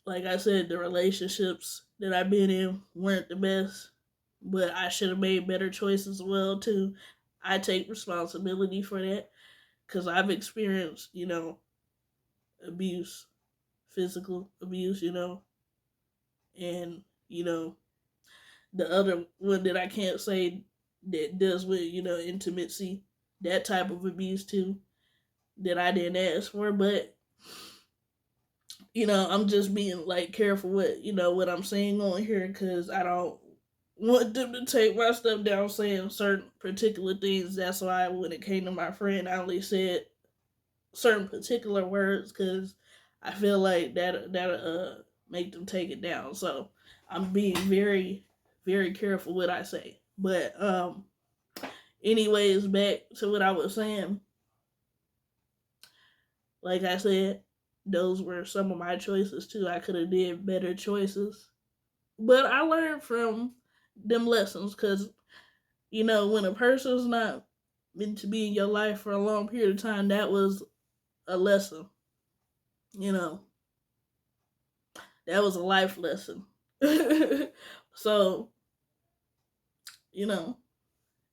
Speaker 1: like I said, the relationships that I've been in weren't the best, but I should have made better choices as well too. I take responsibility for that because I've experienced abuse, physical abuse, and the other one that I can't say that does with intimacy, that type of abuse too that I didn't ask for, but I'm just being like careful with what I'm saying on here because I don't want them to take my stuff down saying certain particular things. That's why when it came to my friend, I only said certain particular words because I feel like that make them take it down. So I'm being very very careful what I say. But anyways, back to what I was saying. Like I said, those were some of my choices too. I could have did better choices, but I learned from them lessons because when a person's not meant to be in your life for a long period of time, that was a lesson. You know, that was a life lesson. So you know,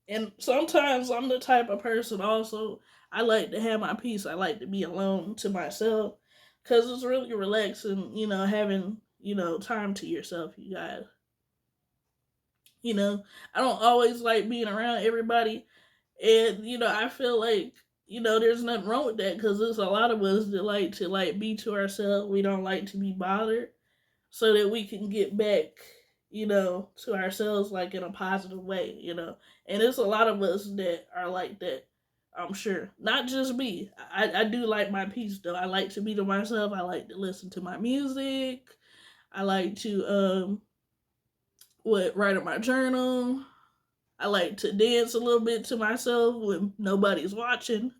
Speaker 1: and sometimes I'm the type of person also. I like to have my peace. I like to be alone to myself because it's really relaxing. Having time to yourself. You guys. I don't always like being around everybody, and I feel like there's nothing wrong with that because there's a lot of us that like to be to ourselves. We don't like to be bothered, so that we can get back to ourselves like in a positive way. And there's a lot of us that are like that. I'm sure, not just me. I do like my peace though. I like to be to myself. I like to listen to my music. I like to write in my journal. I like to dance a little bit to myself when nobody's watching.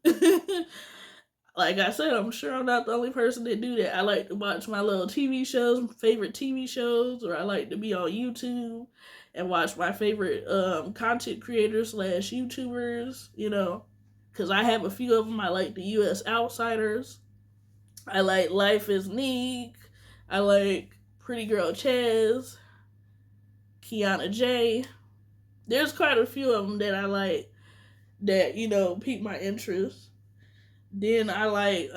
Speaker 1: Like I said, I'm sure I'm not the only person that do that. I like to watch my little TV shows, favorite TV shows, or I like to be on YouTube and watch my favorite content creators slash YouTubers. Because I have a few of them. I like the U.S. Outsiders. I like Life is Neek. I like Pretty Girl Chaz, Kiana J. There's quite a few of them that I like that pique my interest. Then I like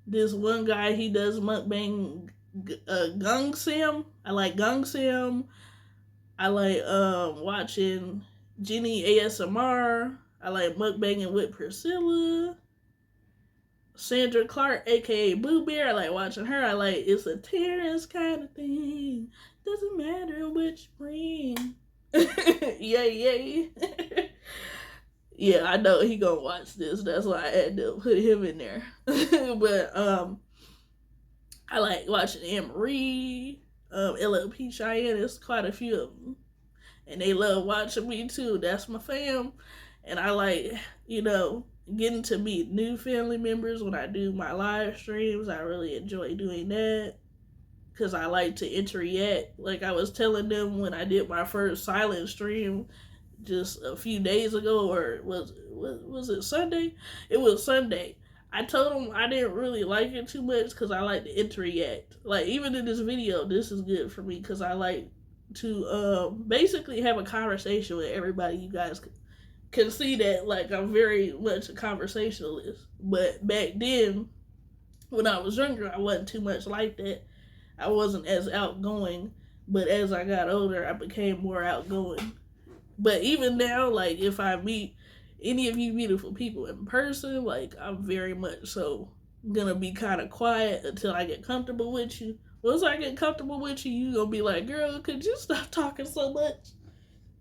Speaker 1: this one guy. He does mukbang, Gung Sim. I like Gung Sim. I like watching Jenny ASMR. I like mukbanging with Priscilla. Sandra Clark, aka Boo Bear. I like watching her. I like It's a Terrence kind of thing. Doesn't matter which bring. Yay, yay. Yeah, I know he gonna watch this. That's why I had to put him in there. But I like watching Anne Marie, LLP Cheyenne. There's quite a few of them, and they love watching me too. That's my fam, and I like getting to meet new family members when I do my live streams. I really enjoy doing that because I like to interact. Like I was telling them when I did my first silent stream just a few days ago, or was it Sunday? It was Sunday. I told him I didn't really like it too much because I like to interact. Like, even in this video, this is good for me because I like to basically have a conversation with everybody. You guys can see that, like, I'm very much a conversationalist. But back then, when I was younger, I wasn't too much like that. I wasn't as outgoing. But as I got older, I became more outgoing. But even now, like, if I meet any of you beautiful people in person, like, I'm very much so gonna be kind of quiet until I get comfortable with you. Once I get comfortable with you, you gonna be like, girl, could you stop talking so much?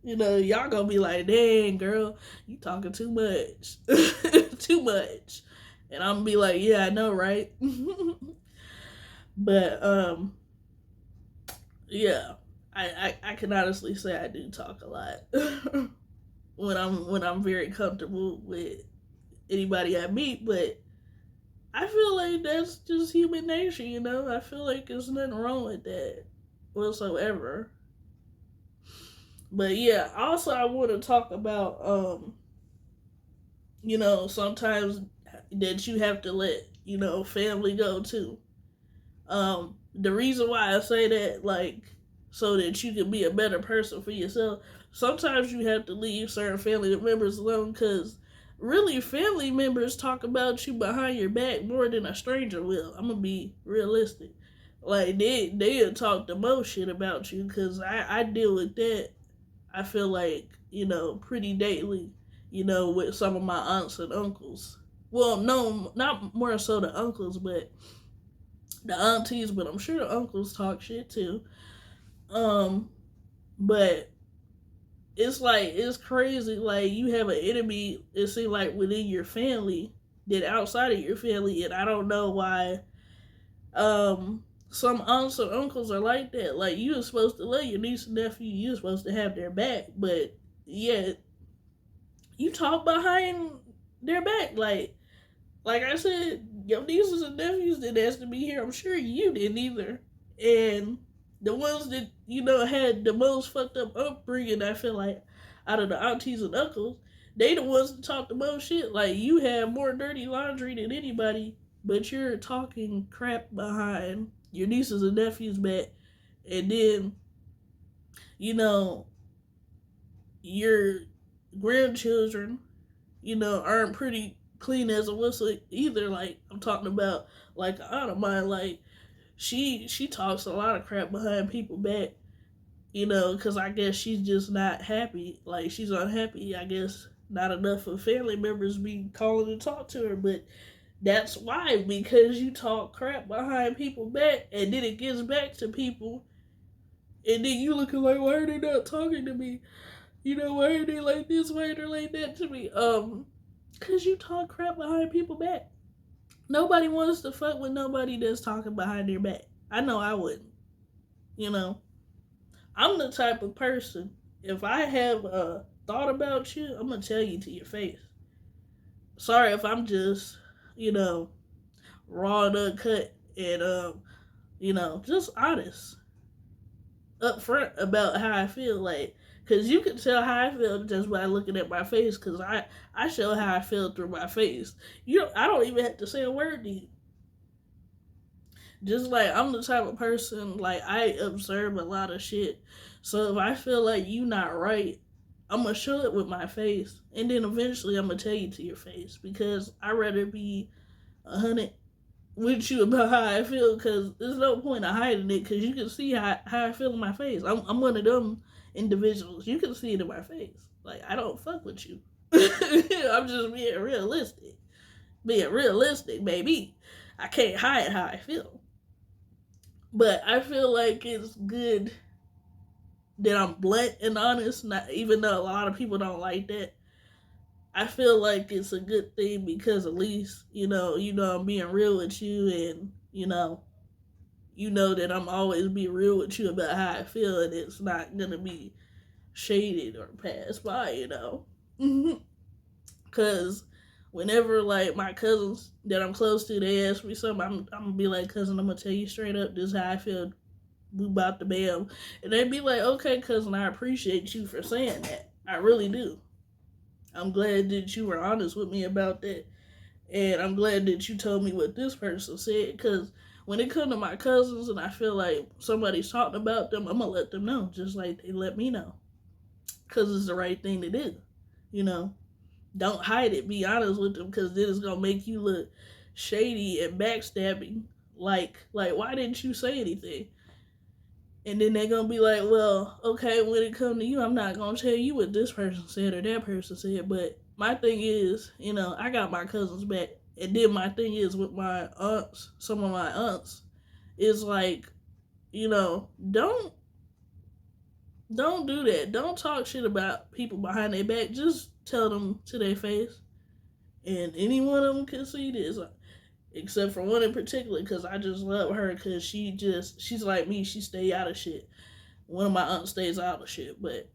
Speaker 1: You know, y'all gonna be like, dang, girl, you talking too much. Too much. And I'm gonna be like, yeah, I know, right? But, yeah. I can honestly say I do talk a lot. When I'm very comfortable with anybody I meet, but I feel like that's just human nature, you know? I feel like there's nothing wrong with that whatsoever. But yeah, also I want to talk about sometimes that you have to let, family go too. The reason why I say that, like, so that you can be a better person for yourself, sometimes you have to leave certain family members alone because really family members talk about you behind your back more than a stranger will. I'm gonna be realistic. Like, they'll talk the most shit about you because I deal with that. I feel like, pretty daily, with some of my aunts and uncles. Well, no, not more so the uncles, but the aunties, but I'm sure the uncles talk shit too. Um, but it's like, it's crazy. Like, you have an enemy, it seems like, within your family than outside of your family, and I don't know why. Some aunts or uncles are like that. Like, you're supposed to love your niece and nephew, you're supposed to have their back, but yet you talk behind their back. Like I said, your nieces and nephews didn't ask to be here. I'm sure you didn't either. And the ones that, had the most fucked up upbringing, I feel like, out of the aunties and uncles, they the ones that talk the most shit. Like, you have more dirty laundry than anybody, but you're talking crap behind your nieces and nephews back. And then, your grandchildren, aren't pretty clean as a whistle either. Like, I'm talking about, like, an aunt of mine, like, she talks a lot of crap behind people back, because I guess she's just not happy. Like, she's unhappy. I guess not enough of family members be calling to talk to her, but that's why, because you talk crap behind people back, and then it gets back to people, and then you looking like, why are they not talking to me? Why are they like this? Why are they like that to me? Because you talk crap behind people back. Nobody wants to fuck with nobody that's talking behind their back. I know I wouldn't. I'm the type of person, if I have a thought about you, I'm going to tell you to your face. Sorry if I'm just, raw and uncut and, just honest up front about how I feel. Like, because you can tell how I feel just by looking at my face, because I show how I feel through my face. I don't even have to say a word to you. Just like, I'm the type of person, like, I observe a lot of shit. So if I feel like you not right, I'm going to show it with my face. And then eventually I'm going to tell you to your face. Because I'd rather be 100 with you about how I feel. Because there's no point of hiding it. Because you can see how I feel in my face. I'm one of them individuals. You can see it in my face. Like, I don't fuck with you. I'm just being realistic. Being realistic, baby. I can't hide how I feel. But I feel like it's good that I'm blunt and honest, not even though a lot of people don't like that. I feel like it's a good thing because at least, I'm being real with you, and, that I'm always being real with you about how I feel, and it's not going to be shaded or passed by, Because whenever, like, my cousins that I'm close to, they ask me something, I'm going to be like, cousin, I'm going to tell you straight up, this is how I feel. We about to bam. And they'd be like, okay, cousin, I appreciate you for saying that. I really do. I'm glad that you were honest with me about that. And I'm glad that you told me what this person said, because when it comes to my cousins and I feel like somebody's talking about them, I'm going to let them know, just like they let me know. Because it's the right thing to do. You know, don't hide it. Be honest with them, because then it's going to make you look shady and backstabbing. Like, why didn't you say anything? And then they're gonna be like, well, okay, when it comes to you, I'm not gonna tell you what this person said or that person said. But my thing is, I got my cousins back. And then my thing is with my aunts, some of my aunts, is like, don't do that. Don't talk shit about people behind their back. Just tell them to their face. And any one of them can see this. Except for one in particular, because I just love her, because she's like me, she stay out of shit. One of my aunts stays out of shit, but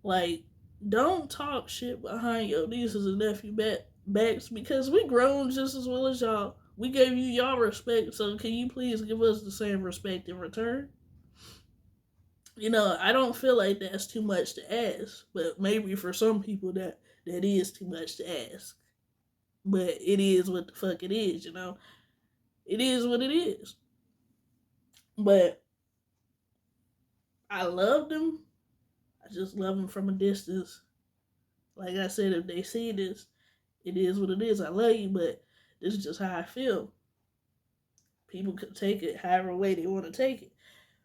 Speaker 1: like, don't talk shit behind your nieces and backs, because we grown just as well as y'all. We gave you y'all respect, so can you please give us the same respect in return? I don't feel like that's too much to ask, but maybe for some people that is too much to ask. But it is what the fuck it is. It is what it is. But I love them. I just love them from a distance. Like I said, if they see this, it is what it is. I love you, but this is just how I feel. People could take it however way they want to take it.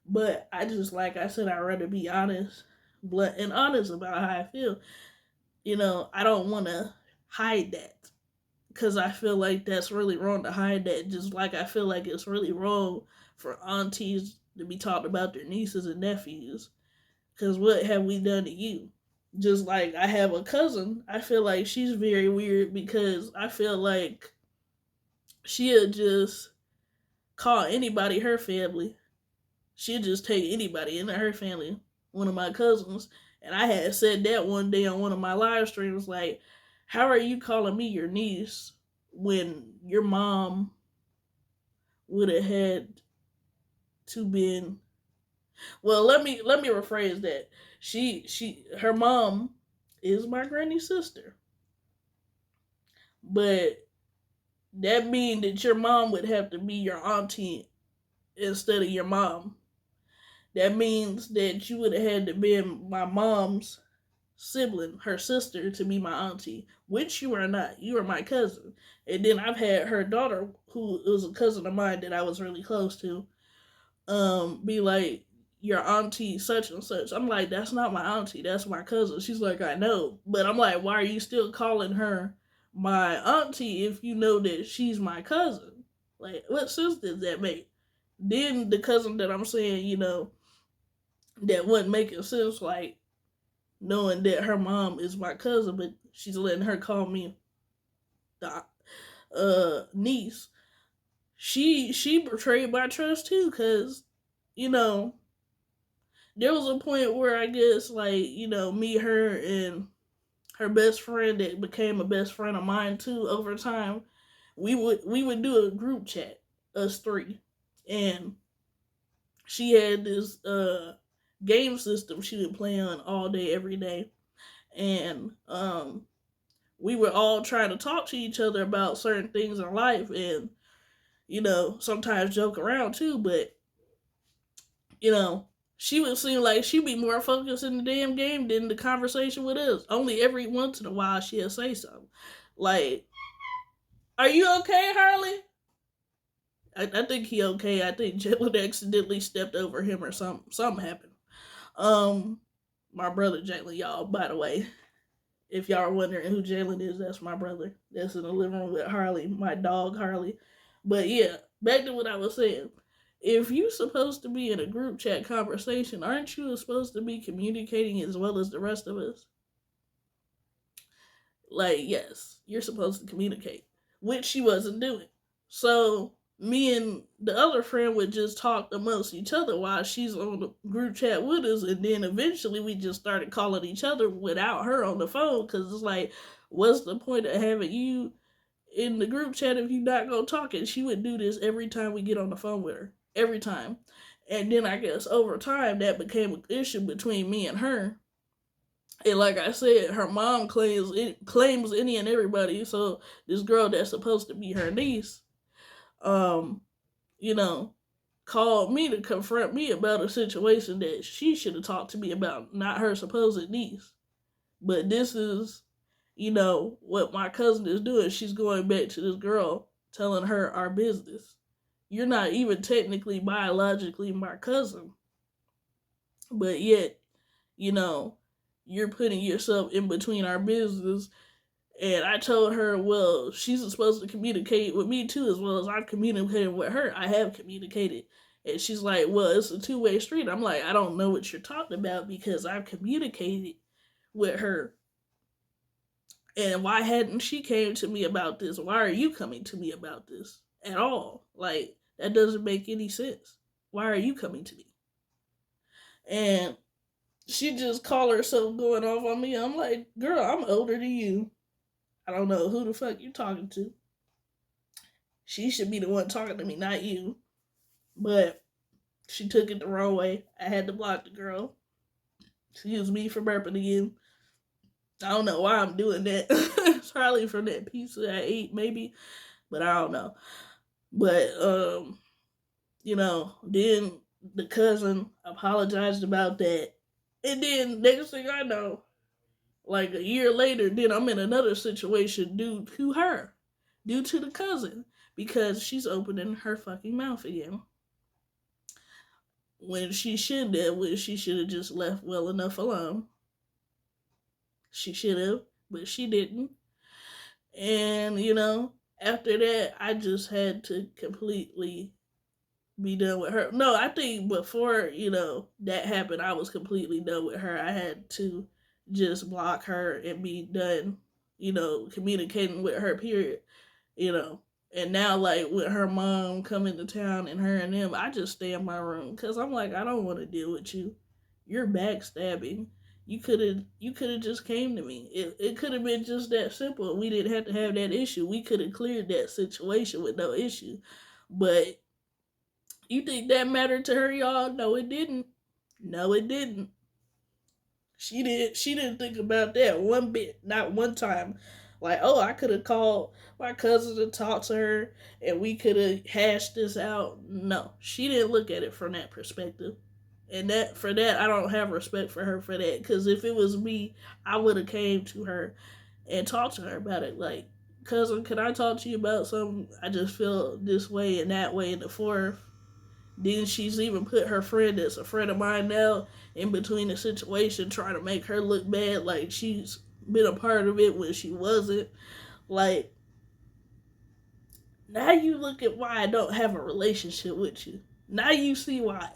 Speaker 1: But I just, like I said, I'd rather be honest, blunt, and honest about how I feel. I don't want to hide that, because I feel like that's really wrong to hide that. Just like I feel like it's really wrong for aunties to be talking about their nieces and nephews. Because what have we done to you? Just like I have a cousin, I feel like she's very weird, because I feel like she'll just call anybody her family. She'll just take anybody into her family, one of my cousins. And I had said that one day on one of my live streams, like, how are you calling me your niece when your mom would have had to been, well, let me rephrase that. Her mom is my granny's sister. But that means that your mom would have to be your auntie instead of your mom. That means that you would have had to be my mom's sibling, her sister, to be my auntie, which you are not. You are my cousin. And then I've had her daughter, who was a cousin of mine that I was really close to, be like, your auntie such and such. I'm like, that's not my auntie, that's my cousin. She's like, I know. But I'm like, why are you still calling her my auntie if you know that she's my cousin? Like, what sense does that make? Then the cousin that I'm saying, that wasn't making sense, like, knowing that her mom is my cousin, but she's letting her call me the niece. She betrayed my trust too, because there was a point where I guess, like, me, her, and her best friend that became a best friend of mine too over time, we would do a group chat, us three. And she had this game system she would play on all day, every day. And we were all trying to talk to each other about certain things in life, and sometimes joke around too, but she would seem like she'd be more focused in the damn game than the conversation with us. Only every once in a while she'll say something. Like, are you okay, Harley? I think he okay. I think Jalen accidentally stepped over him or something. Something happened. My brother Jalen, y'all, by the way. If y'all are wondering who Jalen is, that's my brother. That's in the living room with Harley, my dog Harley. But yeah, back to what I was saying. If you're supposed to be in a group chat conversation, aren't you supposed to be communicating as well as the rest of us? Like, yes, you're supposed to communicate, which she wasn't doing. So me and the other friend would just talk amongst each other while she's on the group chat with us, and then eventually we just started calling each other without her on the phone, because it's like, what's the point of having you in the group chat if you're not gonna talk? And she would do this every time we get on the phone with her, every time. And then I guess over time that became an issue between me and her, And like I said, her mom claims any and everybody. So this girl that's supposed to be her niece, um, you know, called me to confront me about a situation that she should have talked to me about, not her supposed niece. But this is, what my cousin is doing. She's going back to this girl, telling her our business. You're not even technically biologically my cousin, but yet, you know, you're putting yourself in between our business. And I told her, well, she's supposed to communicate with me too, as well as I've communicated with her. I have communicated. And she's like, well, it's a two-way street. I'm like, I don't know what you're talking about because I've communicated with her. And why hadn't she came to me about this? Why are you coming to me about this at all? Like, that doesn't make any sense. Why are you coming to me? And she just called herself going off on me. I'm like, girl, I'm older than you. I don't know who the fuck you talking to. She should be the one talking to me, not you. But she took it the wrong way. I had to block the girl. Excuse me for burping again. I don't know why I'm doing that. It's probably from that pizza I ate, maybe. But I don't know. But then the cousin apologized about that. And then next thing I know, like a year later, then I'm in another situation due to her, due to the cousin, because she's opening her fucking mouth again. When she shouldn't have, when she should have just left well enough alone. She should have, but she didn't. And, after that, I just had to completely be done with her. No, I think before, that happened, I was completely done with her. I had to just block her and be done, communicating with her, period. you know. And now, like with her mom coming to town and her and them, I just stay in my room because I'm like, I don't want to deal with you. You're backstabbing. You could have just came to me. It could have been just that simple. We didn't have to have that issue. We could have cleared that situation with no issue. But you think that mattered to her, y'all? No, it didn't. No, it didn't. She didn't think about that one bit, not one time. Like, oh, I could have called my cousin to talk to her and we could have hashed this out. No, she didn't look at it from that perspective. And I don't have respect for her for that. Because if it was me, I would have came to her and talked to her about it. Like, cousin, can I talk to you about something? I just feel this way and that way and the fourth. Then she's even put her friend that's a friend of mine now in between the situation, trying to make her look bad, like she's been a part of it when she wasn't. Like, now you look at why I don't have a relationship with you. Now you see why.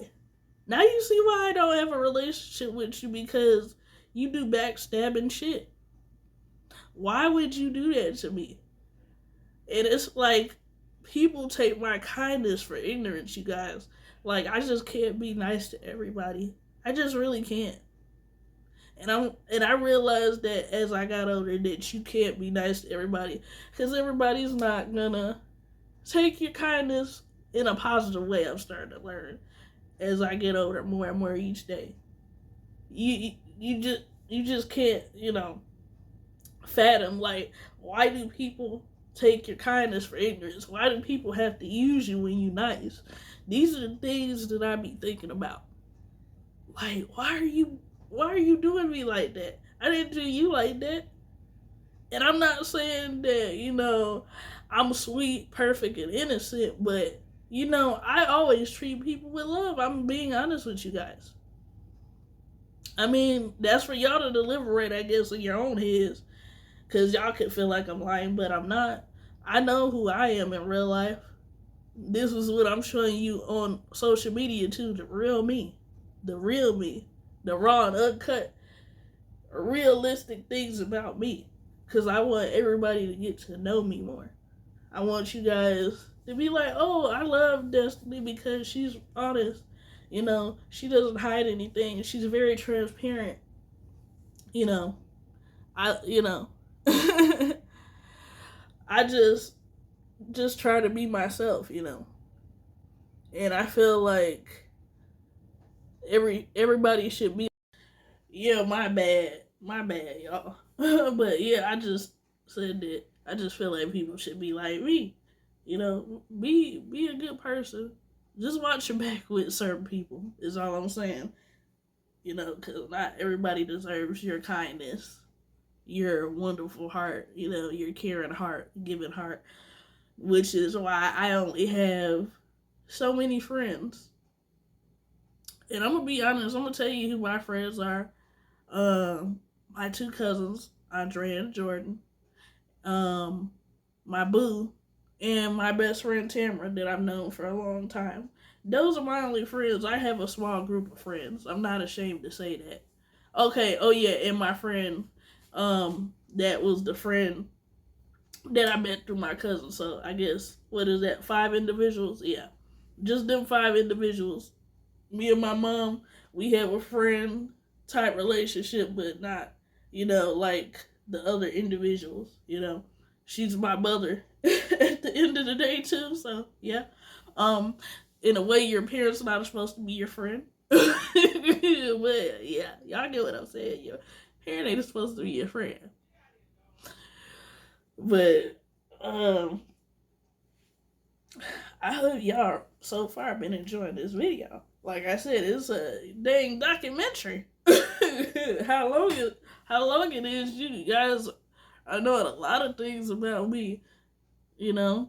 Speaker 1: Now you see why I don't have a relationship with you, because you do backstabbing shit. Why would you do that to me? And it's like, people take my kindness for ignorance, you guys. Like, I just can't be nice to everybody. I just really can't. And I realized that as I got older that you can't be nice to everybody, because everybody's not gonna take your kindness in a positive way. I'm starting to learn as I get older more and more each day. You just can't, fathom, like, why do people take your kindness for ignorance? Why do people have to use you when you're nice? These are the things that I be thinking about. Like, why are you doing me like that? I didn't do you like that. And I'm not saying that, I'm sweet, perfect, and innocent, but I always treat people with love. I'm being honest with you guys. I mean, that's for y'all to deliberate, I guess, in your own heads. Because y'all could feel like I'm lying, but I'm not. I know who I am in real life. This is what I'm showing you on social media, too. The real me. The real me. The raw and uncut, realistic things about me. Because I want everybody to get to know me more. I want you guys to be like, oh, I love Destiny because she's honest. She doesn't hide anything. She's very transparent. You know, I, you know, I just try to be myself. And I feel like everybody should be. Yeah, my bad. My bad, y'all. But yeah, I just said that I just feel like people should be like me. You know, be a good person. Just watch your back with certain people. Is all I'm saying. You know, because not everybody deserves your kindness, your wonderful heart. You know, your caring heart, giving heart. Which is why I only have so many friends. And I'm gonna be honest. I'm gonna tell you who my friends are. My two cousins, Andrea and Jordan, um, my boo, and my best friend Tamara that I've known for a long time. Those are my only friends. I have a small group of friends. I'm not ashamed to say that. Okay, oh yeah, and my friend, that was the friend that I met through my cousin. So I guess what is that? 5 individuals? Yeah. Just them 5 individuals. Me and my mom, we have a friend type relationship, but not, like the other individuals, She's my mother at the end of the day too, so yeah. Um, in a way your parents are not supposed to be your friend. But yeah, y'all get what I'm saying. Your parent ain't supposed to be your friend. But I hope y'all so far been enjoying this video. Like I said, it's a dang documentary. how long it how long it is, you guys are knowing a lot of things about me, you know.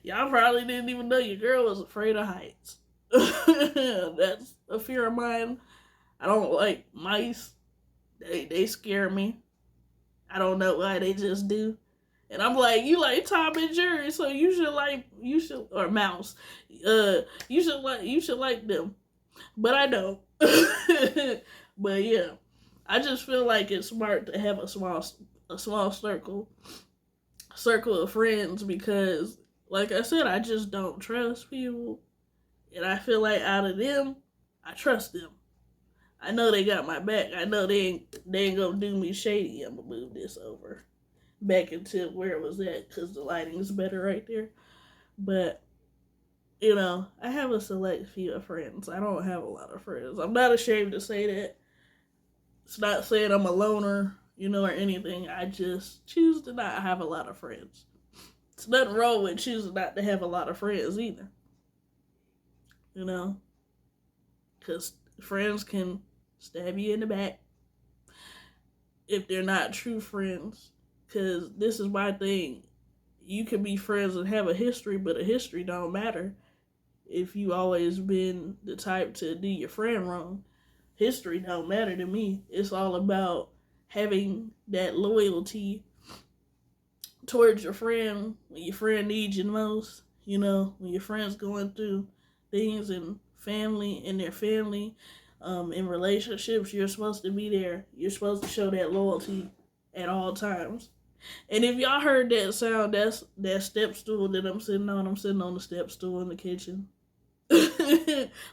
Speaker 1: Y'all probably didn't even know your girl was afraid of heights. That's a fear of mine. I don't like mice. They scare me. I don't know why, they just do. And I'm like, you like Tom and Jerry, so or Mouse. You should like them. But I don't. But yeah, I just feel like it's smart to have a small circle of friends because, like I said, I just don't trust people, and I feel like out of them, I trust them. I know they got my back. I know they ain't gonna do me shady. I'm gonna move this over back into where it was at because the lighting is better right there. But I have a select few of friends. I don't have a lot of friends. I'm not ashamed to say that. It's not saying I'm a loner, or anything. I just choose to not have a lot of friends. It's nothing wrong with choosing not to have a lot of friends either. Because friends can stab you in the back if they're not true friends. Because this is my thing. You can be friends and have a history, but a history don't matter if you always been the type to do your friend wrong. History don't matter to me. It's all about having that loyalty towards your friend when your friend needs you the most. When your friend's going through things in their family, in relationships, you're supposed to be there. You're supposed to show that loyalty at all times. And if y'all heard that sound, that's that step stool that I'm sitting on. I'm sitting on the step stool in the kitchen.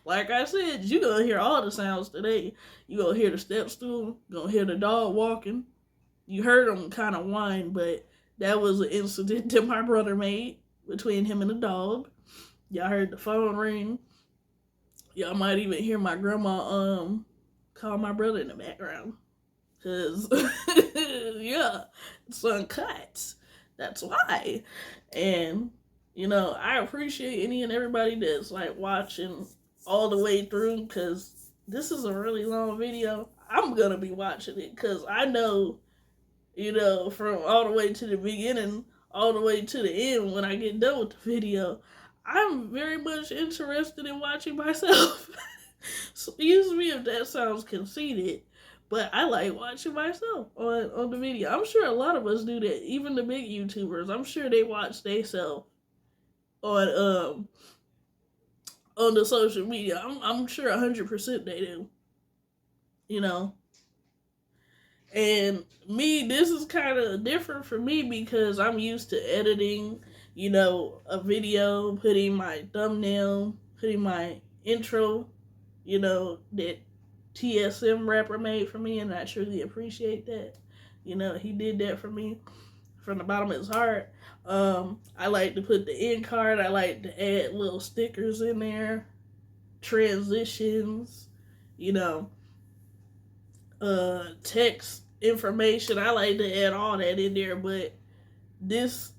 Speaker 1: Like I said, you're going to hear all the sounds today. You're going to hear the step stool. You're going to hear the dog walking. You heard him kind of whine, but that was an incident that my brother made between him and the dog. Y'all heard the phone ring. Y'all might even hear my grandma call my brother in the background. Because, yeah, it's Uncut. That's why. And, I appreciate any and everybody that's, like, watching all the way through. Because this is a really long video. I'm going to be watching it. Because I know, from all the way to the beginning, all the way to the end, when I get done with the video, I'm very much interested in watching myself. Excuse me if that sounds conceited, but I like watching myself on the video. I'm sure a lot of us do that. Even the big YouTubers, I'm sure they watch themselves on the social media. I'm sure 100% they do. And me, this is kind of different for me because I'm used to editing, a video, putting my thumbnail, putting my intro, that TSM rapper made for me, and I truly appreciate that. He did that for me from the bottom of his heart. I like to put the end card. I like to add little stickers in there, transitions, text information. I like to add all that in there, but this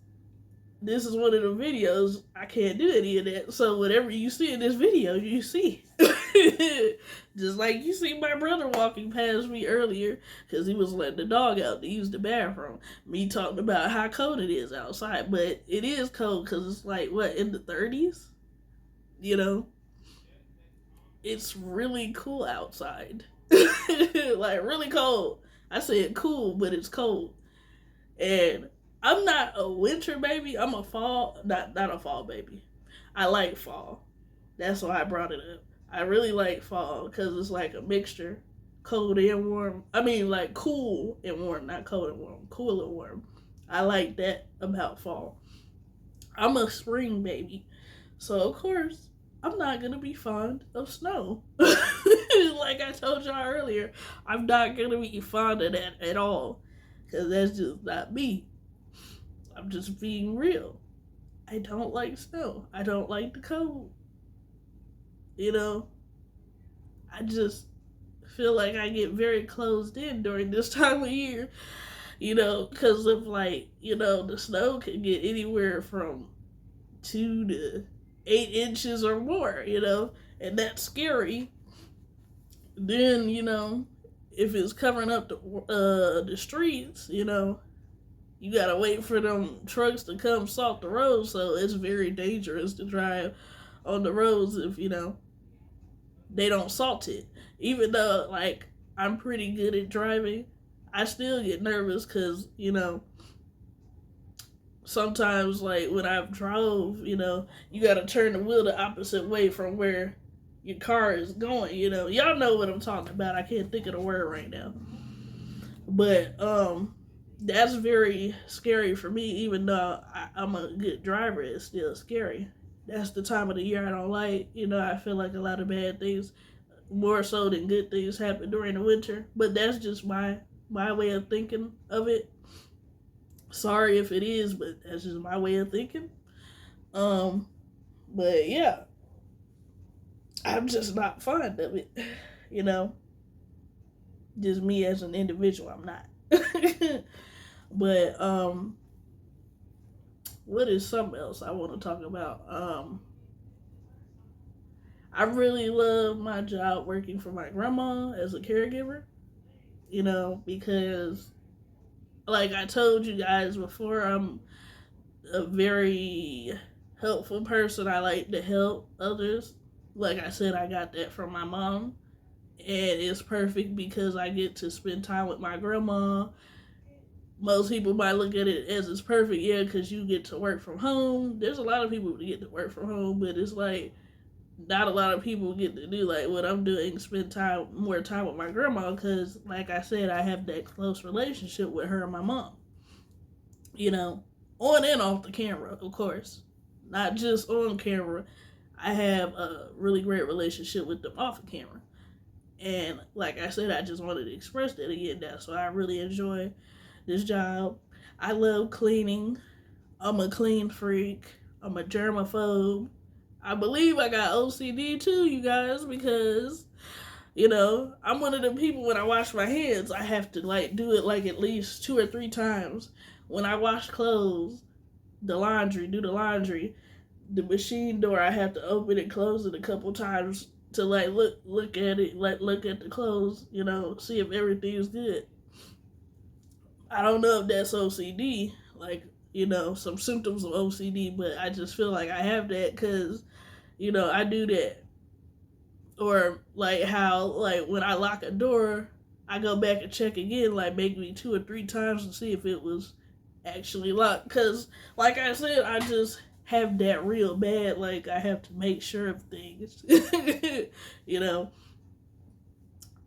Speaker 1: this is one of the videos I can't do any of that. So whatever you see in this video, you see. Just like you see my brother walking past me earlier because he was letting the dog out to use the bathroom. Me talking about how cold it is outside, but it is cold because it's like what, in the 30s. You know, it's really cool outside. Like really cold. I said cool, but it's cold. And I'm not a winter baby. I'm a fall, not a fall baby. I like fall. That's why I brought it up. I really like fall because it's like a mixture, cold and warm. I mean, like cool and warm, not cold and warm, cool and warm. I like that about fall. I'm a spring baby, so of course I'm not gonna be fond of snow. Like I told y'all earlier, I'm not gonna be fond of that at all because that's just not me. I'm just being real. I don't like snow. I don't like the cold. You know, I just feel like I get very closed in during this time of year, you know, because of like, you know, the snow can get anywhere from 2 to 8 inches or more, you know, and that's scary. Then, you know, if it's covering up the streets, you know, you gotta wait for them trucks to come salt the roads, so it's very dangerous to drive on the roads if, you know, they don't salt it. Even though, like, I'm pretty good at driving, I still get nervous because, you know, sometimes, like, when I've drove, you know, you gotta turn the wheel the opposite way from where your car is going, you know. Y'all know what I'm talking about. I can't think of the word right now. But, that's very scary for me, even though I'm a good driver, it's still scary. That's the time of the year I don't like. You know, I feel like a lot of bad things, more so than good things, happen during the winter. But that's just my way of thinking of it. Sorry if it is, but that's just my way of thinking. But yeah, I'm just not fond of it. You know, just me as an individual, I'm not. But what is something else I want to talk about? I really love my job working for my grandma as a caregiver, you know, because like I told you guys before, I'm a very helpful person. I like to help others. Like I said, I got that from my mom, and it's perfect because I get to spend time with my grandma. Most people might look at it as it's perfect, yeah, because you get to work from home. There's a lot of people who get to work from home, but it's like not a lot of people get to do like what I'm doing, spend more time with my grandma, because like I said, I have that close relationship with her and my mom. You know, on and off the camera, of course, not just on camera. I have a really great relationship with them off the camera. And like I said, I just wanted to express that again. That's why I really enjoy this job. I love cleaning. I'm a clean freak. I'm a germaphobe. I believe I got OCD too, you guys, because, you know, I'm one of them people when I wash my hands, I have to like do it like at least 2 or 3 times. When I wash clothes, do the laundry, the machine door, I have to open and close it a couple times to like look at it, like look at the clothes, you know, see if everything's good. I don't know if that's OCD, like, you know, some symptoms of OCD, but I just feel like I have that because, you know, I do that. Or like how, like when I lock a door, I go back and check again, like maybe 2 or 3 times to see if it was actually locked. Because, like I said, I just have that real bad, like I have to make sure of things. You know,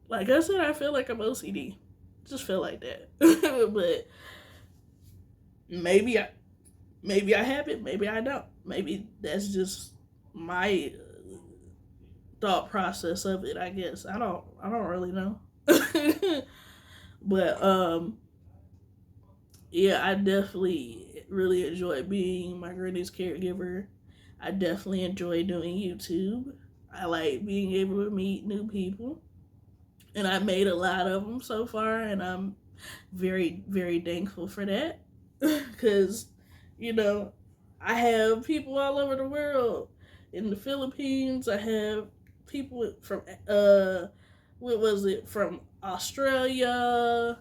Speaker 1: like I said, I feel like I'm OCD. Just feel like that. But maybe I have it, maybe I don't. Maybe that's just my thought process of it, I guess. I don't really know. But yeah, I definitely really enjoy being my granny's caregiver. I definitely enjoy doing YouTube. I like being able to meet new people. and I made a lot of them so far, and I'm very, very thankful for that. Because, you know, I have people all over the world. In the Philippines, I have people from, what was it, from Australia,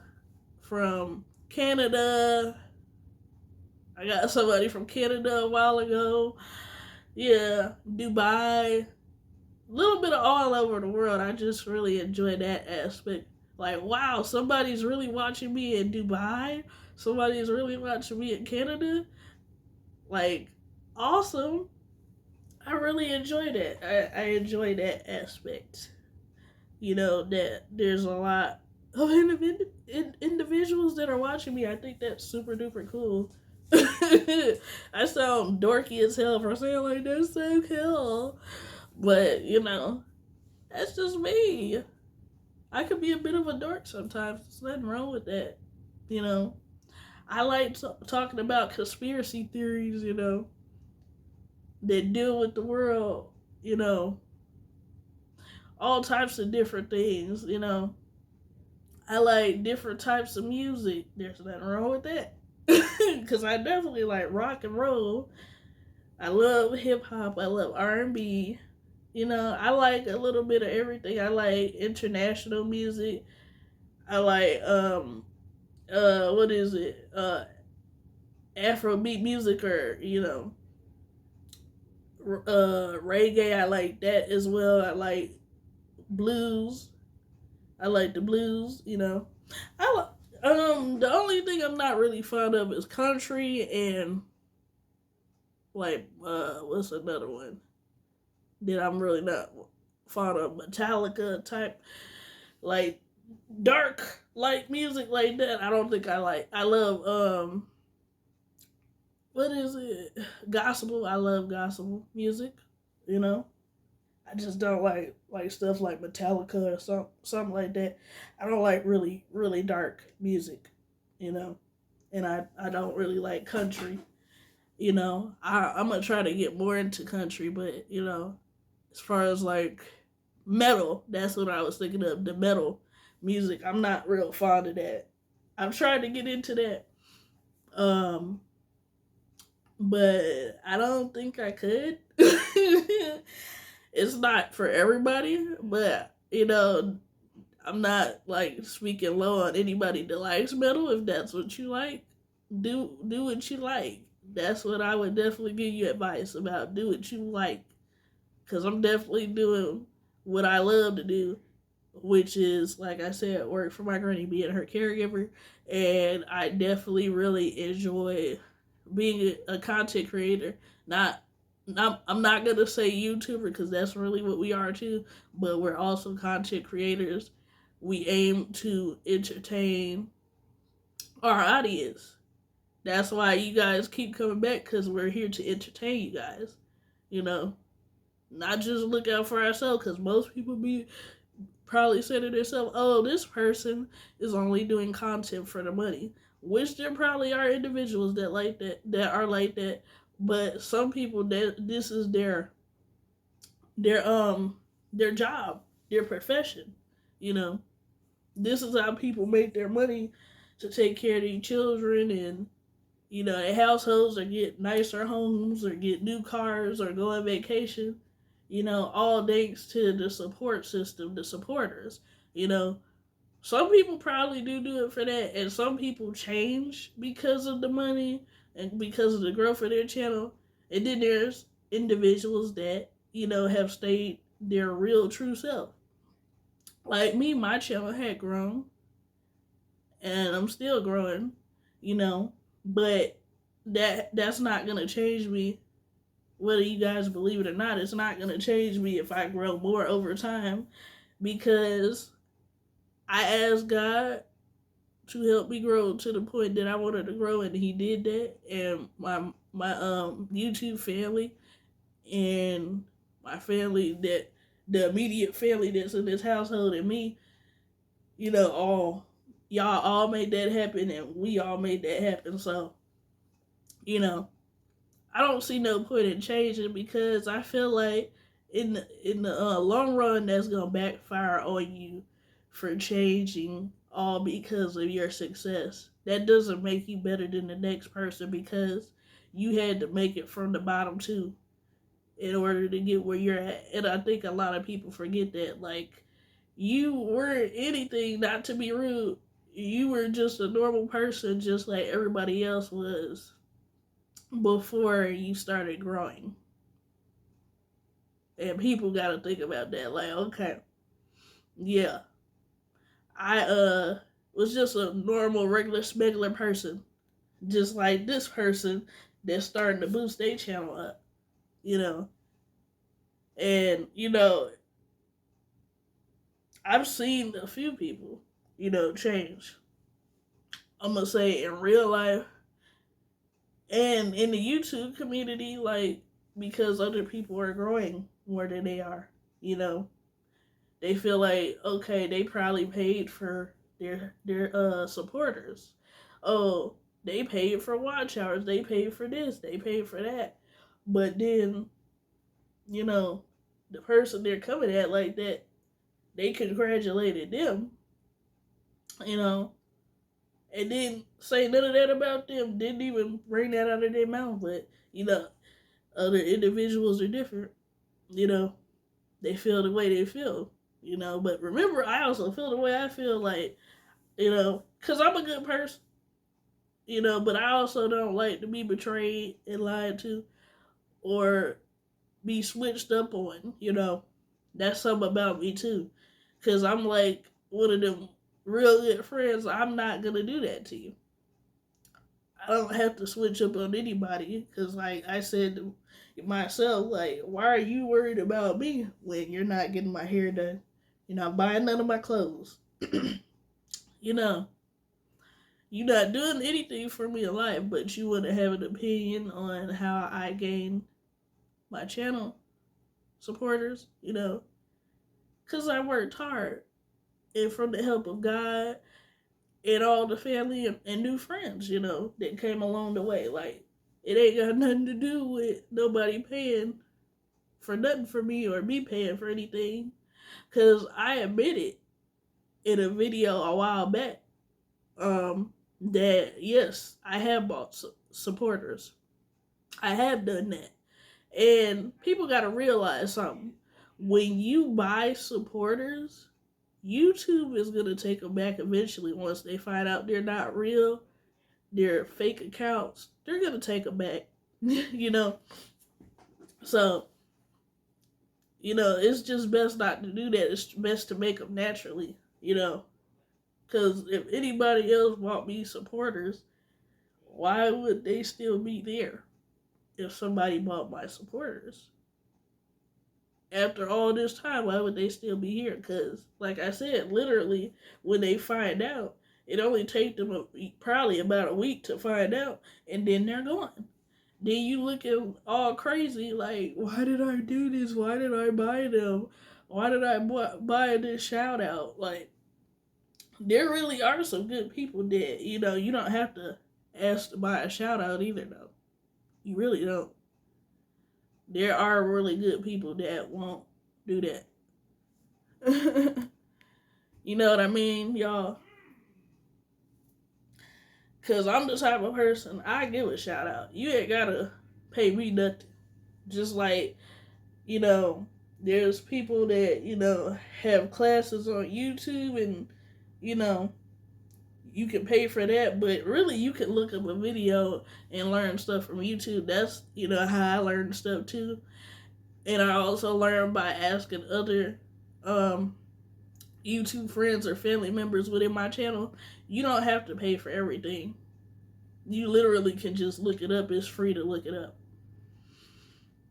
Speaker 1: from Canada. I got somebody from Canada a while ago. Yeah, Dubai, a little bit of all over the world. I just really enjoy that aspect. Like, wow, somebody's really watching me in Dubai. Somebody's really watching me in Canada. Like, awesome. I really enjoy that. I enjoy that aspect. You know, that there's a lot of individuals that are watching me. I think that's super duper cool. I sound dorky as hell for saying like that's so cool. But, you know, that's just me. I could be a bit of a dork sometimes. There's nothing wrong with that. You know, I like talking about conspiracy theories, you know, that deal with the world, you know, all types of different things, you know. I like different types of music. There's nothing wrong with that. Because I definitely like rock and roll. I love hip hop. I love R&B. You know, I like a little bit of everything. I like international music. I like what is it? Afrobeat music, or, you know, reggae. I like that as well. I like blues. I like the blues, you know. The only thing I'm not really fond of is country and, like, what's another one that I'm really not fond of? Metallica type, like, dark like music like that. I don't think I like. I love what is it? Gospel. I love gospel music, you know. I just don't like stuff like Metallica or something like that. I don't like really really dark music, you know, and I don't really like country. You know, I'm gonna try to get more into country, but, you know, as far as like metal, that's what I was thinking of. The metal music, I'm not real fond of that. I'm trying to get into that, um, but I don't think I could. It's not for everybody, but, you know, I'm not like speaking low on anybody that likes metal. If that's what you like, do what you like. That's what I would definitely give you advice about. Do what you like, because I'm definitely doing what I love to do, which is, like I said, work for my granny, being her caregiver, and I definitely really enjoy being a content creator. I'm not gonna say YouTuber, because that's really what we are too, but we're also content creators. We aim to entertain our audience. That's why you guys keep coming back, because we're here to entertain you guys. You know, not just look out for ourselves, because most people be probably say to themselves, "Oh, this person is only doing content for the money," which there probably are individuals that are like that. But some people, that this is their their job, their profession. You know, this is how people make their money to take care of their children, and, you know, their households, or get nicer homes, or get new cars, or go on vacation. You know, all thanks to the support system, the supporters. You know, some people probably do it for that, and some people change because of the money and because of the growth of their channel. And then there's individuals that, you know, have stayed their real true self. Like me, my channel had grown, and I'm still growing, you know, but that's not gonna change me. Whether you guys believe it or not, it's not gonna change me if I grow more over time, because I asked God to help me grow to the point that I wanted to grow, and He did that. And my YouTube family, and my family, that the immediate family that's in this household, and me, you know, all y'all all made that happen, and we all made that happen. So, you know, I don't see no point in changing, because I feel like in the long run, that's gonna backfire on you for changing all because of your success. That doesn't make you better than the next person because you had to make it from the bottom too in order to get where you're at. And I think a lot of people forget that. Like, you weren't anything, not to be rude. You were just a normal person, just like everybody else was before you started growing. And people got to think about that. Like, okay, yeah, I was just a normal, regular, smuggler person, just like this person that's starting to boost their channel up, you know. And I've seen a few people, change. I'm gonna say in real life and in the YouTube community, like, because other people are growing more than they are, they feel like, okay, they probably paid for their supporters. Oh, they paid for watch hours, they paid for this, they paid for that. But then, the person they're coming at like that, they congratulated them, and didn't say none of that about them, didn't even bring that out of their mouth. But, other individuals are different, they feel the way they feel, But remember, I also feel the way I feel, like, because I'm a good person, but I also don't like to be betrayed and lied to or be switched up on, That's something about me, too. Because I'm like one of them real good friends. I'm not going to do that to you. I don't have to switch up on anybody because, like I said to myself, like, why are you worried about me when you're not getting my hair done? You're not buying none of my clothes. You're not doing anything for me in life, but you want to have an opinion on how I gain my channel supporters, because I worked hard. And from the help of God and all the family and new friends, that came along the way. Like, it ain't got nothing to do with nobody paying for nothing for me or me paying for anything. Because I admitted in a video a while back that, yes, I have bought supporters. I have done that. And people got to realize something. When you buy supporters, YouTube is going to take them back eventually once they find out they're not real, they're fake accounts. They're going to take them back, So, it's just best not to do that. It's best to make them naturally, Because if anybody else bought me supporters, why would they still be there if somebody bought my supporters? After all this time, why would they still be here? Because, like I said, literally, when they find out, it only takes them probably about a week to find out, and then they're gone. Then you looking all crazy, like, why did I do this? Why did I buy them? Why did I buy this shout out? Like, there really are some good people that, you don't have to ask to buy a shout out either, though. You really don't. There are really good people that won't do that. You know what I mean, y'all? Because I'm the type of person, I give a shout out. You ain't got to pay me nothing. Just like, there's people that, have classes on YouTube and, you can pay for that, but really you can look up a video and learn stuff from YouTube. That's, how I learn stuff too. And I also learn by asking other YouTube friends or family members within my channel. You don't have to pay for everything. You literally can just look it up. It's free to look it up.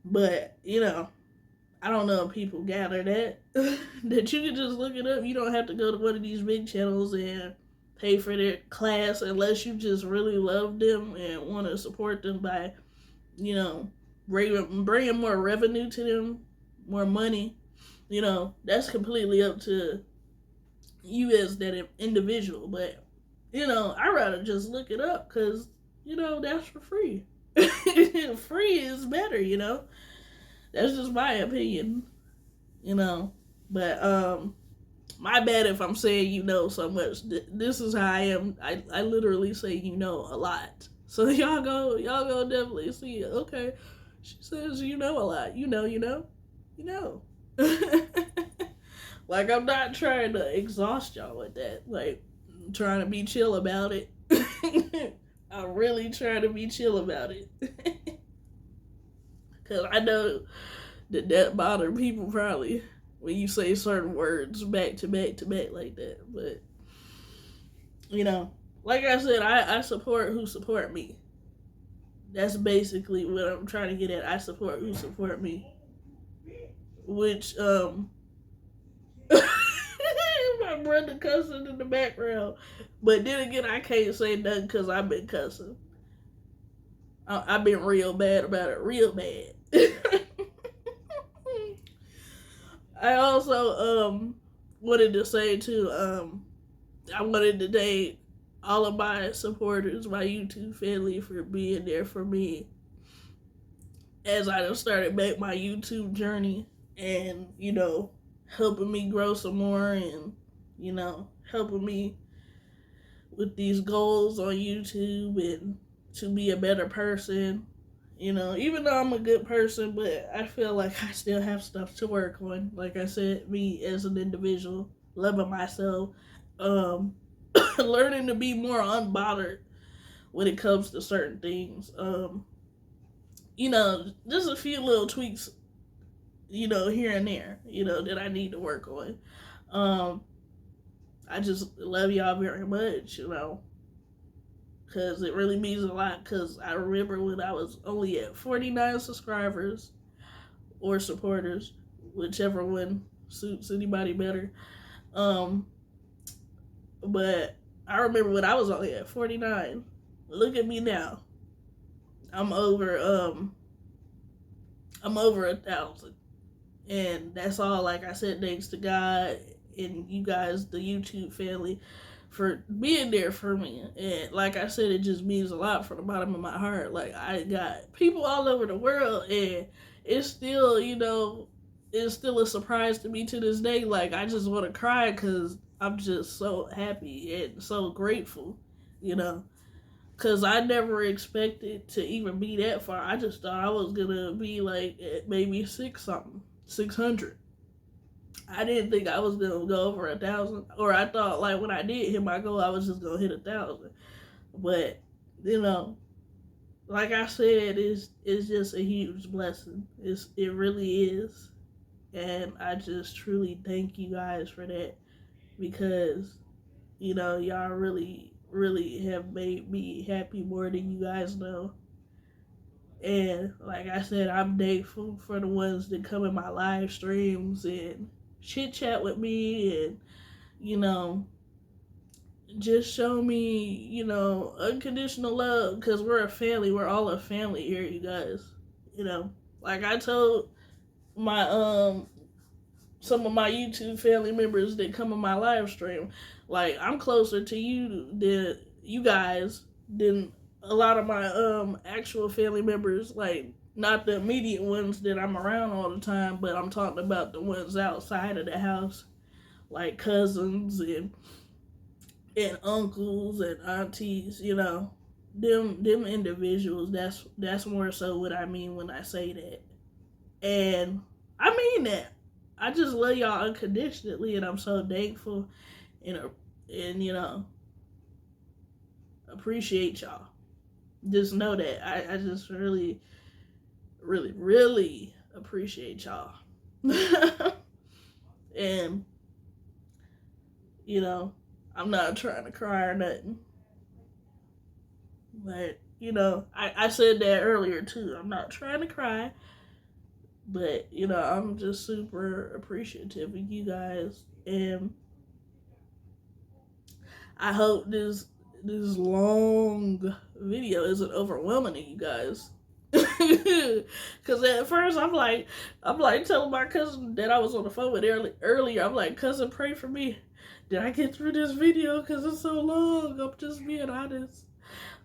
Speaker 1: But, I don't know if people gather that. That you can just look it up. You don't have to go to one of these big channels and pay for their class unless you just really love them and want to support them by, bringing more revenue to them, more money. That's completely up to you as that individual. But, I'd rather just look it up because, that's for free. Free is better, That's just my opinion, But, My bad if I'm saying you know so much. This is how I am. I literally say you know a lot. So y'all go definitely see it. Okay. She says you know a lot. You know. Like, I'm not trying to exhaust y'all with that. Like, I'm trying to be chill about it. I'm really trying to be chill about it. Because I know that bothers people probably when you say certain words back to back to back like that. But, like I said, I support who support me. That's basically what I'm trying to get at. I support who support me. Which, my brother cussing in the background. But then again, I can't say nothing because I've been cussing. I've been real bad about it. Real bad. I also wanted to say too, I wanted to thank all of my supporters, my YouTube family, for being there for me as I just started back my YouTube journey and, helping me grow some more and, helping me with these goals on YouTube and to be a better person. Even though I'm a good person, but I feel like I still have stuff to work on. Like I said, me as an individual, loving myself, learning to be more unbothered when it comes to certain things. Just a few little tweaks, here and there, that I need to work on. I just love y'all very much, because it really means a lot, because I remember when I was only at 49 subscribers or supporters, whichever one suits anybody better. But I remember when I was only at 49. Look at me now. I'm over 1,000. And that's all, like I said, thanks to God and you guys, the YouTube family, for being there for me. And like I said, it just means a lot from the bottom of my heart. Like, I got people all over the world, and it's still, it's still a surprise to me to this day. Like, I just want to cry because I'm just so happy and so grateful, because I never expected to even be that far. I just thought I was going to be like at maybe 600. I didn't think I was going to go over 1,000. Or I thought, like, when I did hit my goal, I was just going to hit 1,000. But, like I said, it's just a huge blessing. It really is. And I just truly thank you guys for that. Because, y'all really, really have made me happy more than you guys know. And like I said, I'm thankful for the ones that come in my live streams and chit chat with me and, just show me, unconditional love, because we're a family. We're all a family here, you guys. Like I told my, some of my YouTube family members that come in my live stream, like, I'm closer to you guys than a lot of my actual family members, like, not the immediate ones that I'm around all the time, but I'm talking about the ones outside of the house, like cousins and uncles and aunties, them individuals. That's more so what I mean when I say that. And I mean that. I just love y'all unconditionally, and I'm so thankful and appreciate y'all. Just know that I just really, really, really appreciate y'all. And I'm not trying to cry or nothing, but I said that earlier too. I'm not trying to cry, but I'm just super appreciative of you guys, and I hope this long video isn't overwhelming to you guys. Because at first I'm like telling my cousin that I was on the phone with earlier. I'm like, cousin, pray for me. Did I get through this video? Because it's so long. I'm just being honest.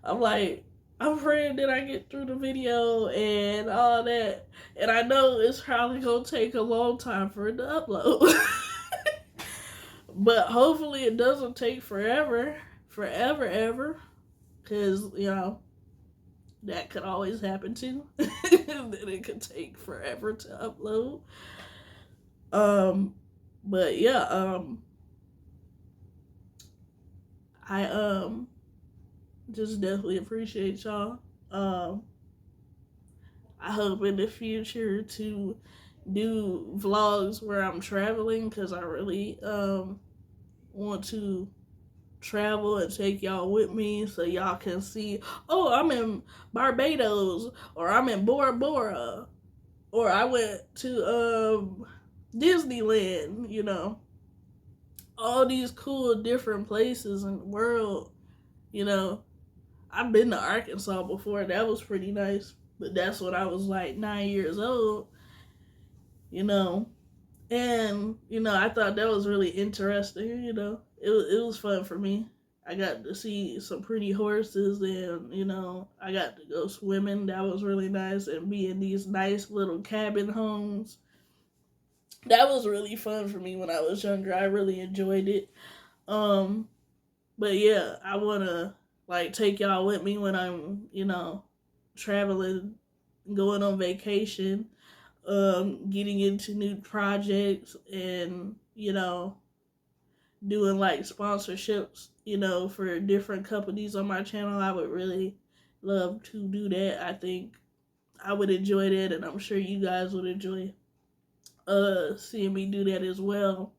Speaker 1: I'm like, I'm praying that I get through the video and all that. And I know it's probably going to take a long time for it to upload. But hopefully it doesn't take forever, ever, because that could always happen too. That it could take forever to upload. Um, but yeah, I just definitely appreciate y'all. Um, I hope in the future to do vlogs where I'm traveling because I really want to travel and take y'all with me so y'all can see, oh, I'm in Barbados, or I'm in Bora Bora, or I went to Disneyland, all these cool different places in the world. you know I've been to Arkansas before. That was pretty nice, but that's when I was like 9 years old. you know And I thought that was really interesting. It was fun for me. I got to see some pretty horses, and I got to go swimming. That was really nice, and be in these nice little cabin homes. That was really fun for me when I was younger. I really enjoyed it. Um, but yeah, I wanna like take y'all with me when I'm traveling, going on vacation, getting into new projects, and doing like sponsorships, for different companies on my channel. I would really love to do that. I think I would enjoy that, and I'm sure you guys would enjoy seeing me do that as well.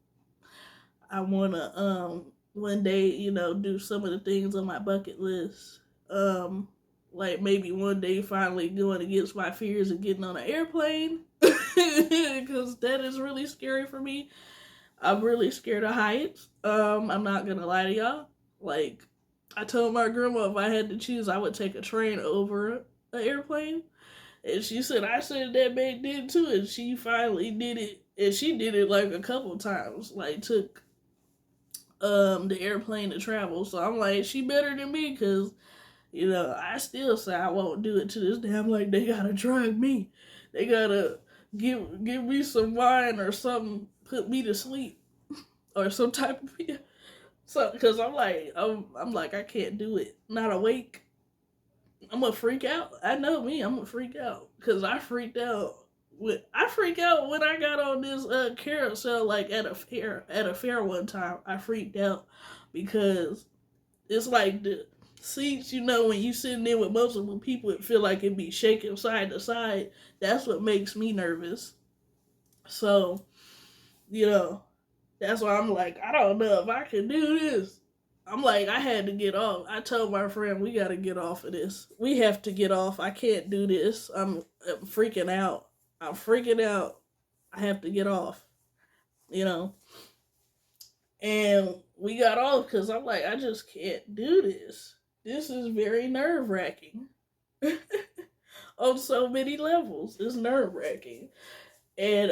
Speaker 1: I wanna one day, do some of the things on my bucket list. Um like maybe one day finally going against my fears and getting on an airplane. Because that is really scary for me. I'm really scared of heights. I'm not gonna lie to y'all. Like, I told my grandma if I had to choose, I would take a train over an airplane. And she said, I said that man did too. And she finally did it. And she did it like a couple times. Like, took the airplane to travel. So I'm like, she better than me, because, I still say I won't do it to this day. I'm like, they gotta drug me. They gotta give me some wine or something, put me to sleep, or some type of so, because I'm like, I can't do it. Not awake. I'm gonna freak out. I know me. I'm gonna freak out because I freaked out. I freaked out when I got on this carousel, like at a fair. At a fair one time, I freaked out because it's like the seats. When you sitting there with multiple people, it feel like it be shaking side to side. That's what makes me nervous. So, you know, that's why I'm like, I don't know if I can do this. I'm like, I had to get off. I told my friend, we got to get off of this. We have to get off. I can't do this. I'm freaking out. I'm freaking out. I have to get off, you know? And we got off because I'm like, I just can't do this. This is very nerve wracking on so many levels. It's nerve wracking. And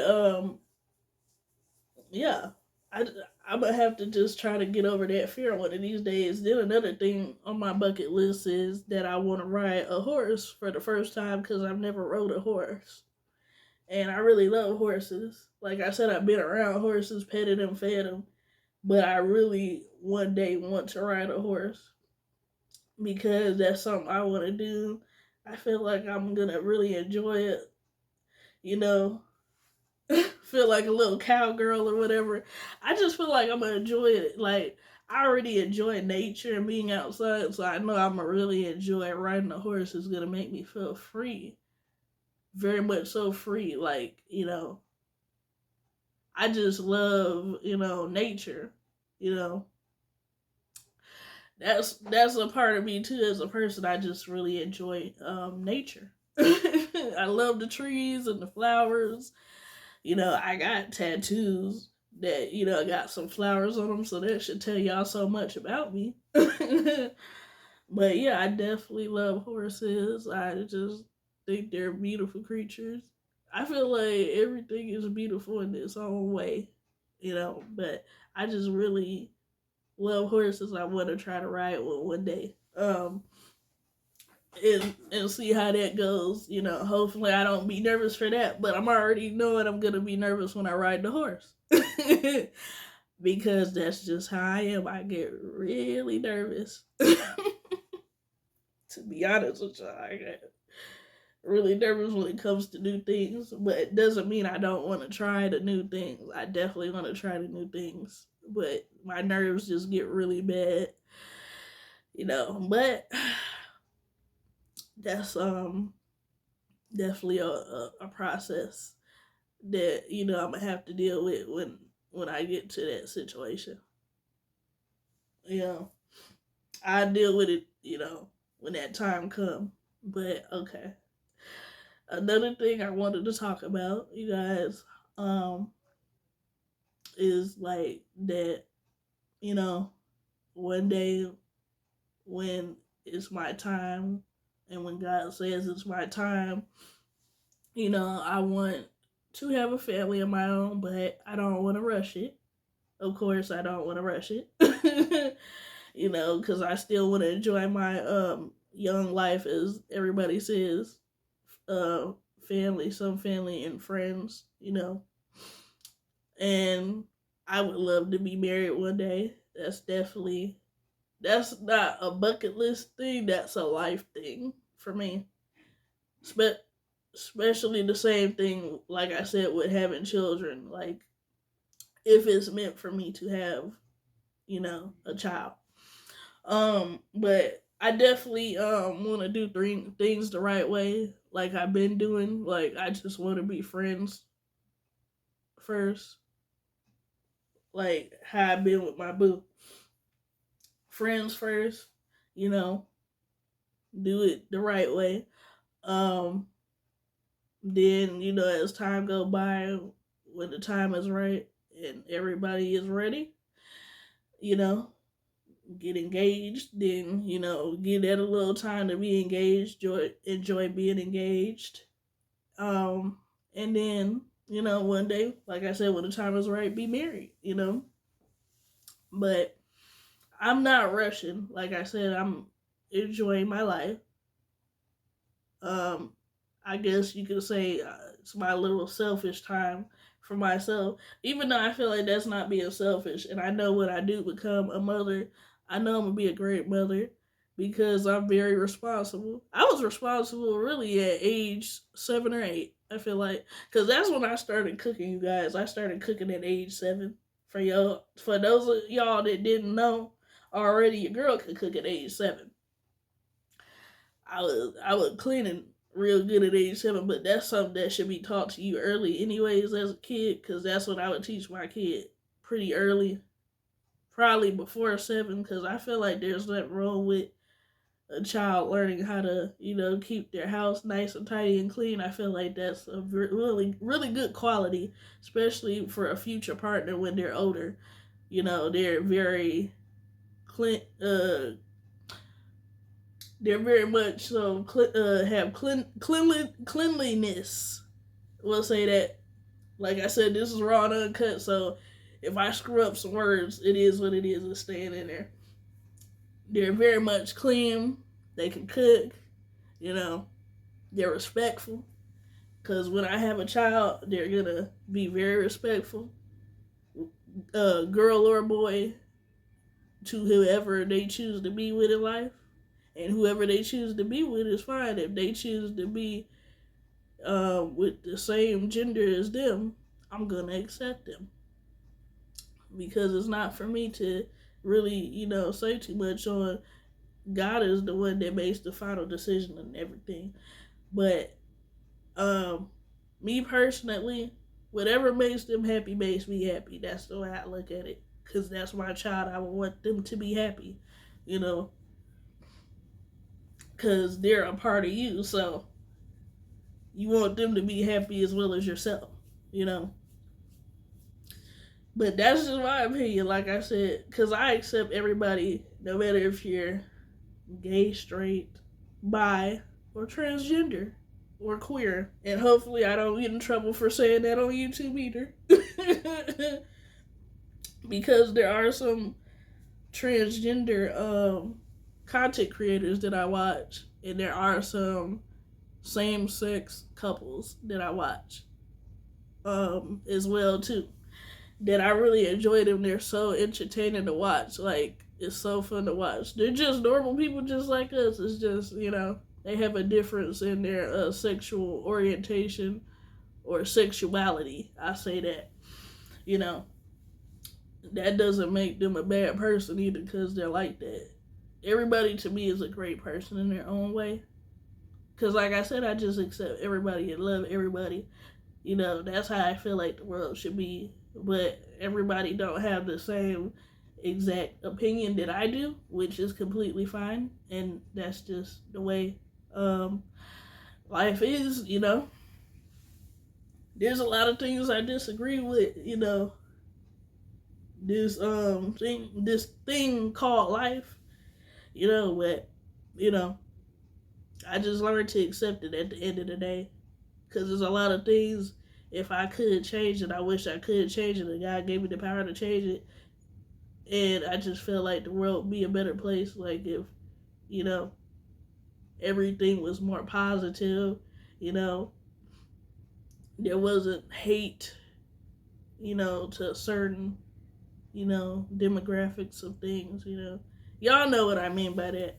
Speaker 1: yeah, I, I'm gonna have to just try to get over that fear one of these days. Then another thing on my bucket list is that I want to ride a horse for the first time because I've never rode a horse, and I really love horses. Like I said, I've been around horses, petted them, fed them, but I really one day want to ride a horse because that's something I want to do. I feel like I'm gonna really enjoy it. You know, feel like a little cowgirl or whatever. I just feel like I'm gonna enjoy it. Like I already enjoy nature and being outside, so I know I'm gonna really enjoy riding a horse. Is gonna make me feel free, very much so free. Like I just love nature. You know, that's a part of me too as a person. I just really enjoy nature. I love the trees and the flowers. I got tattoos that, got some flowers on them, so that should tell y'all so much about me. But yeah, I definitely love horses. I just think they're beautiful creatures. I feel like everything is beautiful in its own way, but I just really love horses. I want to try to ride one day. And see how that goes. Hopefully I don't be nervous for that, but I'm already knowing I'm gonna be nervous when I ride the horse. because that's just how I am. I get really nervous. To be honest with you, I get really nervous when it comes to new things, but it doesn't mean I don't want to try the new things. I definitely want to try the new things, but my nerves just get really bad, But that's definitely a process that I'm gonna have to deal with when I get to that situation. You know, I deal with it, when that time comes. But okay, another thing I wanted to talk about, you guys, um, is like that. You know, one day when it's my time, and when God says it's my time, I want to have a family of my own, but I don't want to rush it. Of course, I don't want to rush it. Because I still want to enjoy my young life, as everybody says, uh, family, some family and friends, and I would love to be married one day. That's not a bucket list thing. That's a life thing for me. Spe- Especially the same thing, like I said, with having children. Like, if it's meant for me to have, a child. But I definitely want to do things the right way, like I've been doing. Like, I just want to be friends first, like how I've been with my boo. Friends first, you know, do it the right way. Um, then as time go by, when the time is right and everybody is ready, you know, get engaged. Then give that a little time to be engaged. Enjoy being engaged. Um, and then one day, like I said, when the time is right, be married. But I'm not rushing. Like I said, I'm enjoying my life. Um, I guess you could say it's my little selfish time for myself. Even though I feel like that's not being selfish, and I know when I do become a mother, I know I'm gonna be a great mother because I'm very responsible. I was responsible really at age 7 or 8. I feel like because that's when I started cooking. You guys, I started cooking at age 7. For those of y'all that didn't know already, your girl could cook at age 7. I was cleaning real good at age 7, but that's something that should be taught to you early, anyways, as a kid, because that's what I would teach my kid pretty early, probably before 7, because I feel like there's nothing wrong with a child learning how to, keep their house nice and tidy and clean. I feel like that's a really, really good quality, especially for a future partner when they're older. They're very clean, they're very much so have cleanliness. We'll say that. Like I said, this is raw and uncut, so if I screw up some words, it is what it is. It's staying in there. They're very much clean. They can cook. You know, they're respectful. Because when I have a child, they're gonna be very respectful. Girl or boy, to whoever they choose to be with in life, and whoever they choose to be with is fine. If they choose to be with the same gender as them, I'm gonna accept them because it's not for me to really, say too much on. God is the one that makes the final decision and everything. But um, me personally, whatever makes them happy makes me happy. That's the way I look at it. Because that's my child. I would want them to be happy, you know, because they're a part of you. So you want them to be happy as well as yourself, you know. But that's just my opinion, like I said, because I accept everybody, no matter if you're gay, straight, bi, or transgender, or queer. And hopefully I don't get in trouble for saying that on YouTube either. Because there are some transgender content creators that I watch, and there are some same sex couples that I watch as well too. that I really enjoy them. They're so entertaining to watch. Like, it's so fun to watch. They're just normal people just like us. It's just, they have a difference in their sexual orientation or sexuality. I say that. You know, that doesn't make them a bad person either because they're like that. Everybody to me is a great person in their own way. Because, like I said, I just accept everybody and love everybody. That's how I feel like the world should be. But everybody don't have the same exact opinion that I do, which is completely fine. And that's just the way life is. There's a lot of things I disagree with. This thing called life. But I just learned to accept it at the end of the day. Because there's a lot of things, if I could change it, I wish I could change it. And God gave me the power to change it. And I just feel like the world would be a better place. Like if, you know, everything was more positive, you know, there wasn't hate, to certain, demographics of things. Y'all know what I mean by that.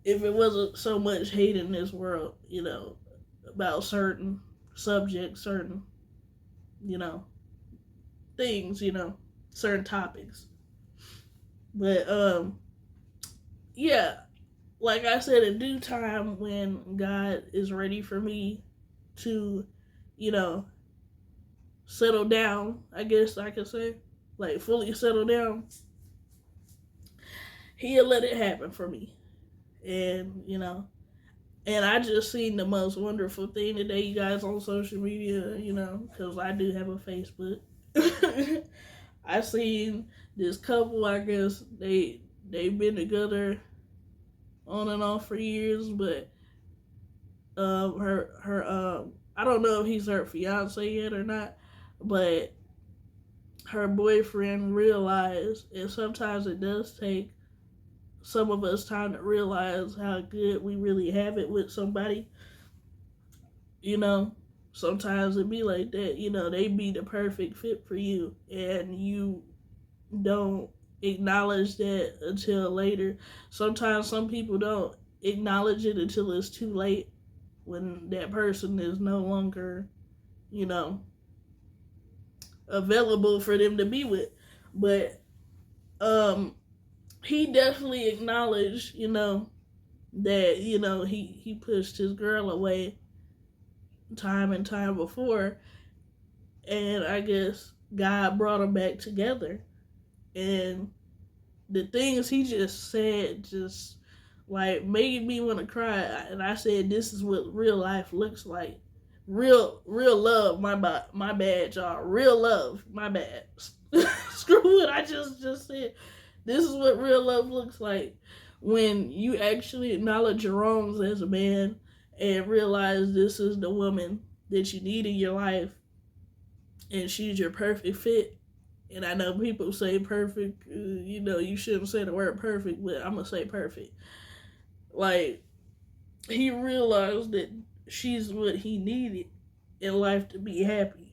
Speaker 1: If it wasn't so much hate in this world, about certain subjects, certain, you know, things, certain topics. But yeah, like I said, in due time when God is ready for me to, you know, settle down, I guess I could say, like fully settle down, He'll let it happen for me. And I just seen the most wonderful thing today, you guys, on social media, because I do have a Facebook. I seen this couple, I guess they've been together on and off for years, but her I don't know if he's her fiance yet or not, but her boyfriend realized, and sometimes it does take some of us time to realize how good we really have it with somebody. Sometimes it be like that. They be the perfect fit for you, and you don't acknowledge that until later. Sometimes some people don't acknowledge it until it's too late, when that person is no longer, available for them to be with. But he definitely acknowledged, that, he pushed his girl away time and time before, and I guess God brought them back together. And the things he just said just like made me want to cry. And I said, this is what real life looks like. Real love. My bad, y'all. Real love. My bad. Screw what I just said. This is what real love looks like, when you actually acknowledge your wrongs as a man and realize this is the woman that you need in your life, and she's your perfect fit. And I know people say perfect, you shouldn't say the word perfect, but I'm going to say perfect. Like, he realized that she's what he needed in life to be happy.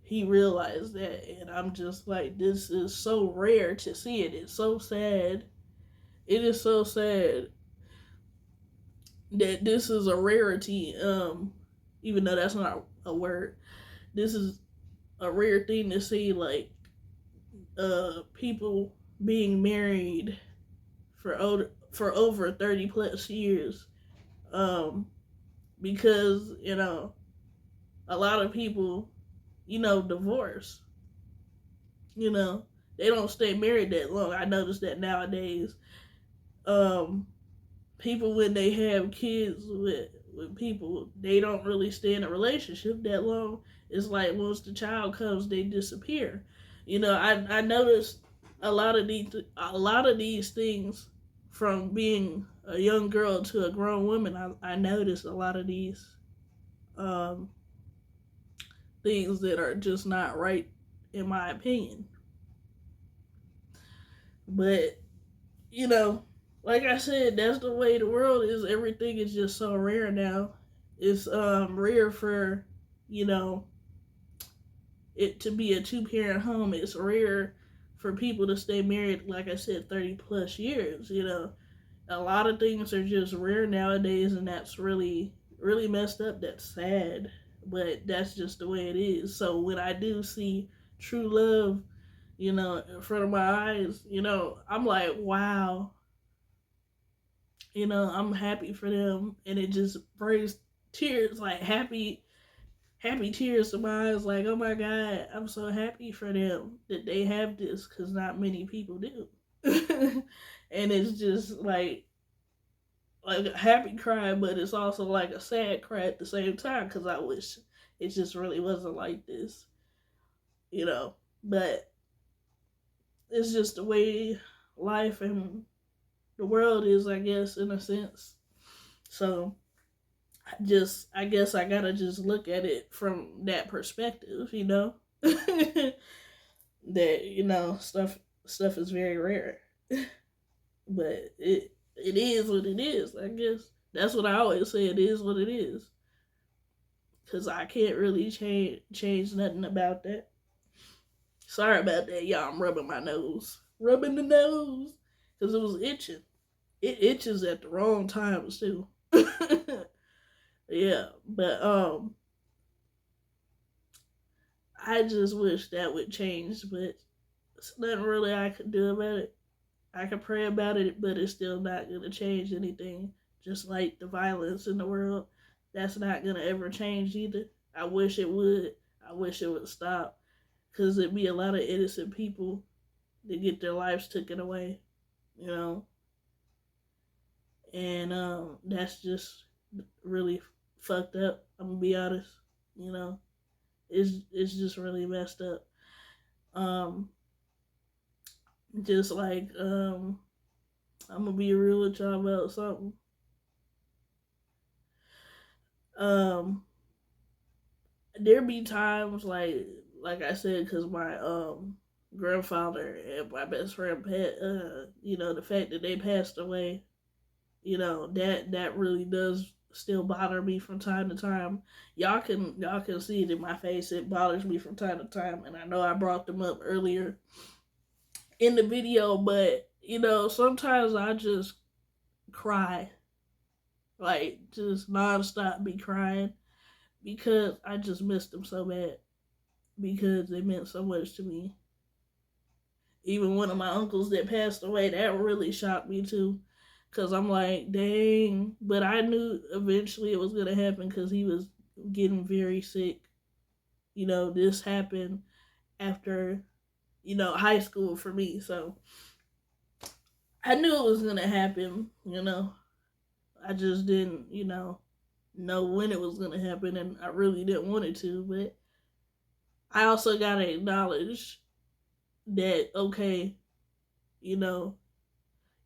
Speaker 1: He realized that, and I'm just like, this is so rare to see it. It's so sad. It is so sad that this is a rarity, even though that's not a word. This is a rare thing to see, like, people being married for over 30 plus years, because a lot of people divorce. They don't stay married that long. I noticed that nowadays, people, when they have kids with people, they don't really stay in a relationship that long. It's like once the child comes, they disappear. I noticed a lot of these things from being a young girl to a grown woman. I noticed a lot of these things that are just not right, in my opinion. But like I said, that's the way the world is. Everything is just so rare now. It's rare for it to be a two-parent home. It's rare for people to stay married, like I said, 30 plus years. A lot of things are just rare nowadays, and that's really, really messed up. That's sad, but that's just the way it is. So when I do see true love, in front of my eyes, I'm like, wow, I'm happy for them, and it just brings tears, like happy tears to my eyes. Like, oh my god, I'm so happy for them that they have this, because not many people do. And it's just like a happy cry, but it's also like a sad cry at the same time, because I wish it just really wasn't like this, you know. But it's just the way life and the world is, I guess, in a sense. So I guess I gotta just look at it from that perspective, that stuff is very rare, but it is what it is. I guess that's what I always say. It is what it is, because I can't really change nothing about that. Sorry about that, y'all. I'm rubbing my nose, rubbing the nose, because it was itching. It itches at the wrong times too. Yeah, but I just wish that would change, but there's nothing really I could do about it. I could pray about it, but it's still not gonna change anything. Just like the violence in the world, that's not gonna ever change either. I wish it would. I wish it would stop, because it'd be a lot of innocent people that get their lives taken away, you know, and that's just really fucked up. I'm gonna be honest, you know, it's just really messed up. Um, just like I'm gonna be real with y'all about something. Um, there be times like I said, because my grandfather and my best friend Pat, the fact that they passed away, that really does still bother me from time to time. Y'all can see it in my face. It bothers me from time to time, and I know I brought them up earlier in the video, but sometimes I just cry, like just nonstop be crying, because I just missed them so bad, because they meant so much to me. Even one of my uncles that passed away, that really shocked me too. Cause I'm like, dang. But I knew eventually it was gonna happen, because he was getting very sick. This happened after, high school for me. So I knew it was gonna happen. I just didn't, know when it was gonna happen, and I really didn't want it to, but I also gotta acknowledge that, okay, you know,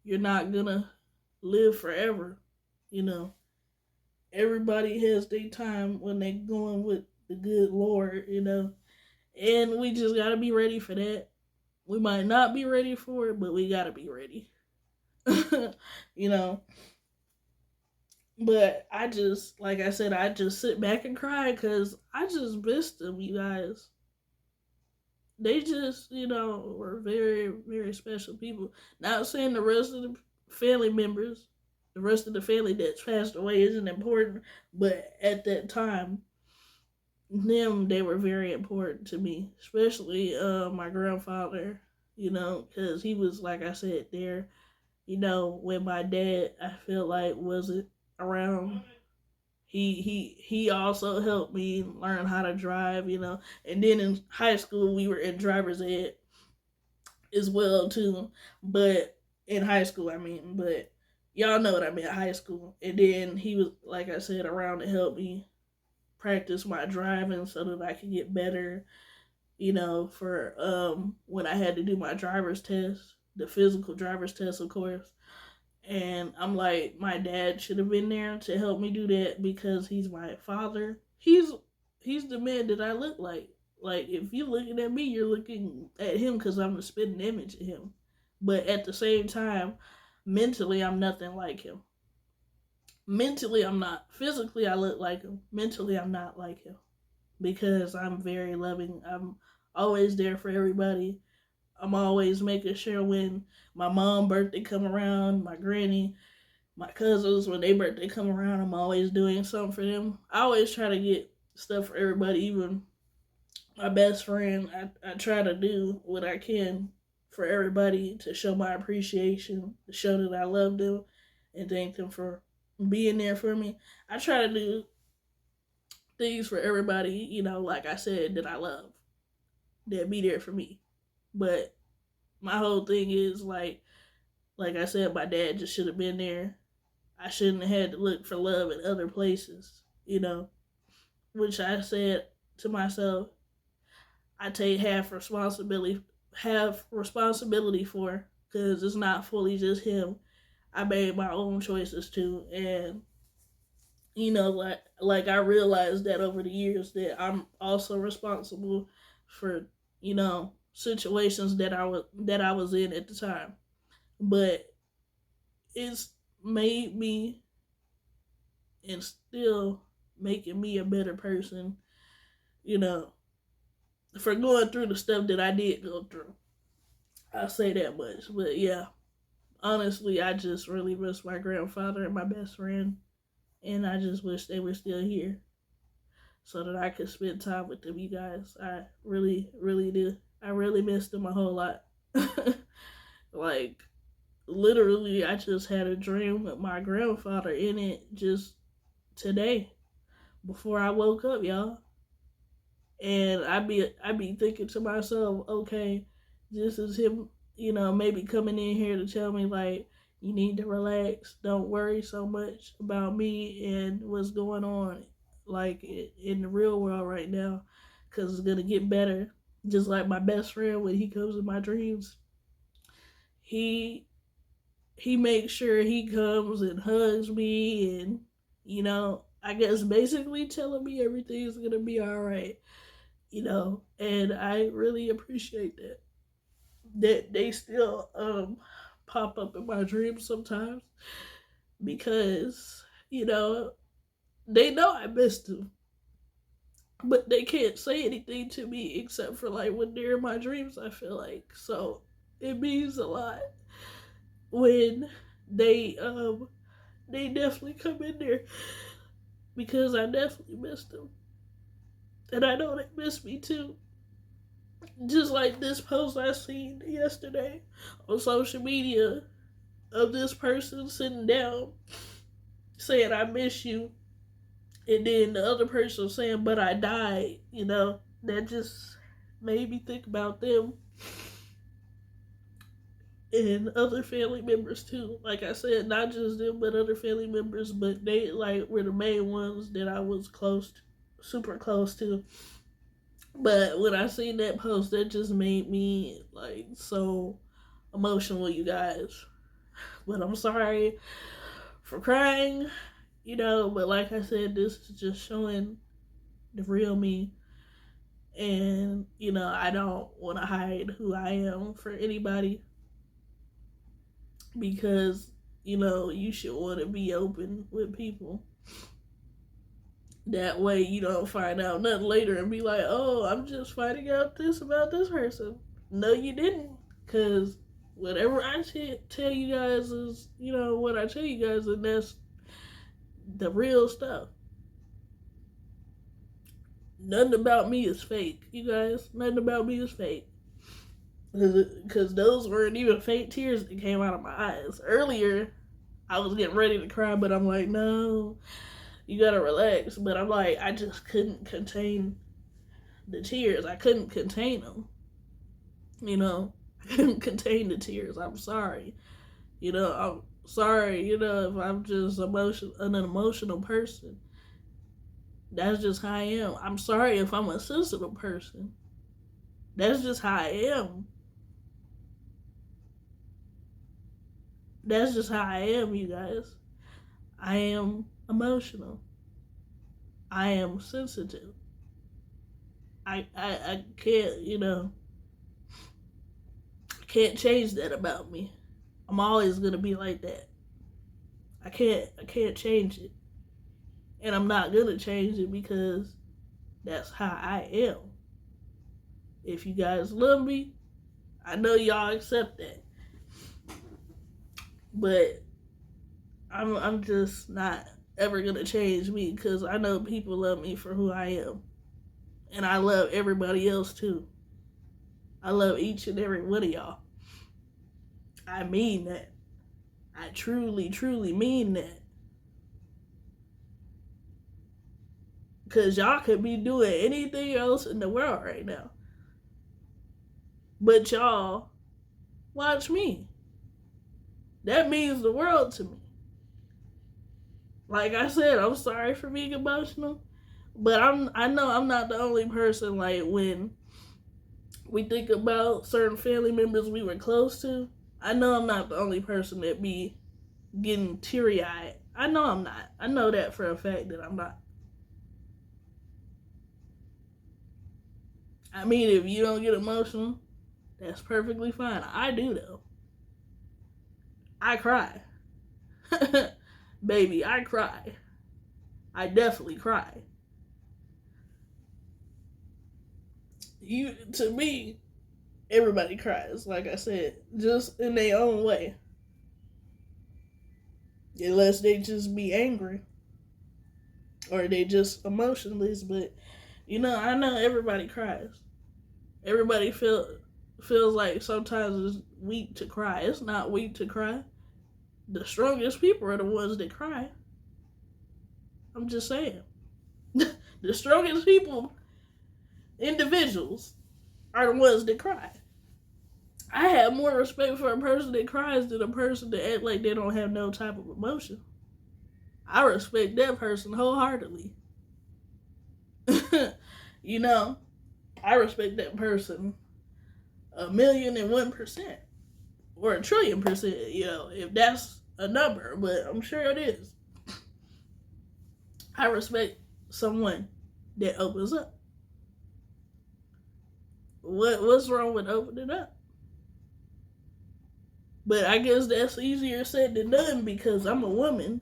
Speaker 1: you're not gonna live forever. You know, everybody has their time when they going with the good Lord, and we just gotta be ready for that. We might not be ready for it, but we gotta be ready. you know, but I just, like I said, I just sit back and cry, because I just missed them, you guys. They just, were very, very special people. Not saying the rest of the family members, the rest of the family that's passed away isn't important, but at that time, they were very important to me, especially my grandfather, because he was, like I said, there, when my dad, I feel like, wasn't around. He also helped me learn how to drive. And then in high school we were in driver's ed as well too. But in high school, I mean, but y'all know what I meant, high school. And then he was, like I said, around to help me practice my driving so that I could get better, for when I had to do my driver's test, the physical driver's test, of course. And I'm like, my dad should have been there to help me do that, because he's my father. He's the man that I look like. Like, if you're looking at me, you're looking at him, because I'm the spitting image of him. But at the same time, mentally, I'm nothing like him. Mentally, I'm not. Physically, I look like him. Mentally, I'm not like him. because I'm very loving. I'm always there for everybody. I'm always making sure when my mom birthday come around, my granny, my cousins, when their birthday come around, I'm always doing something for them. I always try to get stuff for everybody, even my best friend. I try to do what I can for everybody to show my appreciation, to show that I love them and thank them for being there for me. I try to do things for everybody, like I said, that I love, that be there for me. But my whole thing is like I said, my dad just should have been there. I shouldn't have had to look for love in other places, which I said to myself, I take half responsibility for, because it's not fully just him. I made my own choices too, and like I realized that over the years that I'm also responsible for situations that I was in at the time. But it's made me and still making me a better person, you know, for going through the stuff that I did go through. I'll say that much. But yeah, honestly, I just really miss my grandfather and my best friend. And I just wish they were still here so that I could spend time with them, you guys. I really, really do. I really miss them a whole lot. Like, literally, I just had a dream with my grandfather in it just today before I woke up, y'all. And I be thinking to myself, okay, this is him, maybe coming in here to tell me like, you need to relax, don't worry so much about me and what's going on, like in the real world right now, because it's gonna get better. Just like my best friend, when he comes in my dreams, he he makes sure he comes and hugs me, and I guess basically telling me everything's gonna be all right, and I really appreciate that they still pop up in my dreams sometimes, because they know I missed them, but they can't say anything to me except for like when they're in my dreams. I feel like so it means a lot when they they definitely come in there, because I definitely missed them, and I know they miss me too. Just like this post I seen yesterday on social media of this person sitting down saying, I miss you. And then the other person saying, but I died. That just made me think about them and other family members too. Like I said, not just them, but other family members. But they like were the main ones that I was super close to. But when I seen that post, that just made me like so emotional, you guys. But I'm sorry for crying, but like I said, this is just showing the real me. And, I don't want to hide who I am for anybody, because, you should want to be open with people. That way you don't find out nothing later and be like, oh, I'm just finding out this about this person. No, you didn't. Because whatever I tell you guys is, what I tell you guys, and that's the real stuff. Nothing about me is fake, you guys. Nothing about me is fake. Because those weren't even fake tears that came out of my eyes. Earlier, I was getting ready to cry, but I'm like, no, you gotta relax. But I'm like, I just couldn't contain the tears. I couldn't contain them. I couldn't contain the tears. I'm sorry. I'm sorry, if I'm just an emotional person. That's just how I am. I'm sorry if I'm a sensitive person. That's just how I am. That's just how I am, you guys. I am emotional. I am sensitive. I can't, can't change that about me. I'm always gonna be like that. I can't change it. And I'm not gonna change it, because That's how I am. If you guys love me, I know y'all accept that. But I'm just not ever gonna change me because I know people love me for who I am. And I love everybody else too. I love each and every one of y'all. I mean that. I truly, truly mean that. Because y'all could be doing anything else in the world right now. But y'all watch me. That means the world to me. Like I said, I'm sorry for being emotional. But I know I'm not the only person. Like when we think about certain family members we were close to, I know I'm not the only person that be getting teary eyed. I know I'm not. I know that for a fact that I'm not. I mean, if you don't get emotional, that's perfectly fine. I do though. I cry. Baby, I cry. I definitely cry. To me, everybody cries, like I said, just in their own way. Unless they just be angry or they just emotionless, but I know everybody cries. Everybody feels like sometimes it's weak to cry. It's not weak to cry. The strongest people are the ones that cry. I'm just saying. The strongest people, individuals, are the ones that cry. I have more respect for a person that cries than a person that act like they don't have no type of emotion. I respect that person wholeheartedly. you know, I respect that person 1,000,001%. Or 1,000,000,000%, if that's a number, but I'm sure it is. I respect someone that opens up. What's wrong with opening up? But I guess that's easier said than done because I'm a woman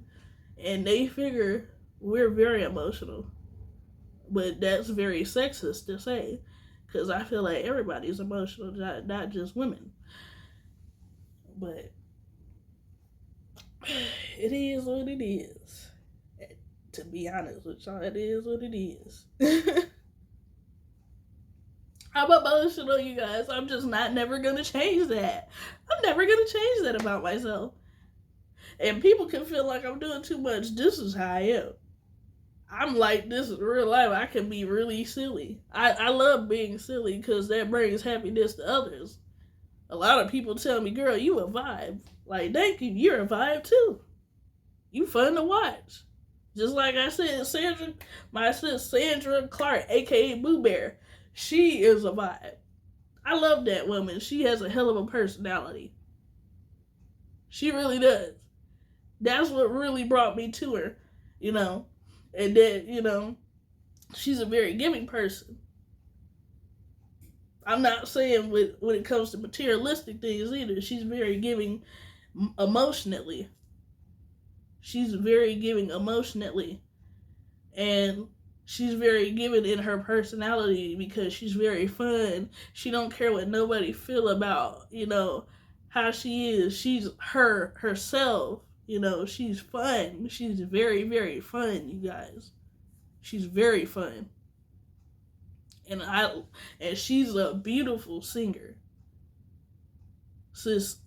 Speaker 1: and they figure we're very emotional. But that's very sexist to say because I feel like everybody's emotional, not just women. But it is what it is. To be honest with y'all, it is what it is. I'm emotional, you guys. I'm just never gonna change that. I'm never gonna change that about myself. And people can feel like I'm doing too much. This is how I am. I'm like this in real life. I can be really silly. I love being silly because that brings happiness to others. A lot of people tell me, girl, you a vibe. Like, thank you. You're a vibe too. You fun to watch. Just like I said, my sis Sandra Clark, aka Boo Bear, she is a vibe. I love that woman. She has a hell of a personality. She really does. That's what really brought me to her, And then, she's a very giving person. I'm not saying when it comes to materialistic things either. She's very giving emotionally. She's very giving emotionally. And she's very giving in her personality because she's very fun. She don't care what nobody feel about, how she is. She's herself. She's fun. She's very, very fun, you guys. She's very fun. And she's a beautiful singer.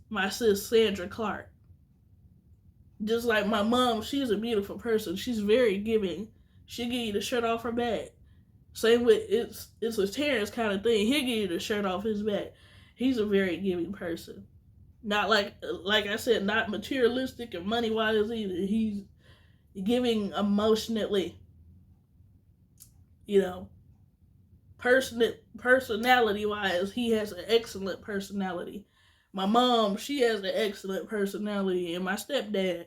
Speaker 1: My sis Sandra Clark. Just like my mom, she's a beautiful person. She's very giving. She'll give you the shirt off her back. Same with it's a Terrence kind of thing. He'll give you the shirt off his back. He's a very giving person. Not like I said, not materialistic and money wise either. He's giving emotionally. Personality wise, he has an excellent personality. My mom, she has an excellent personality, and my stepdad,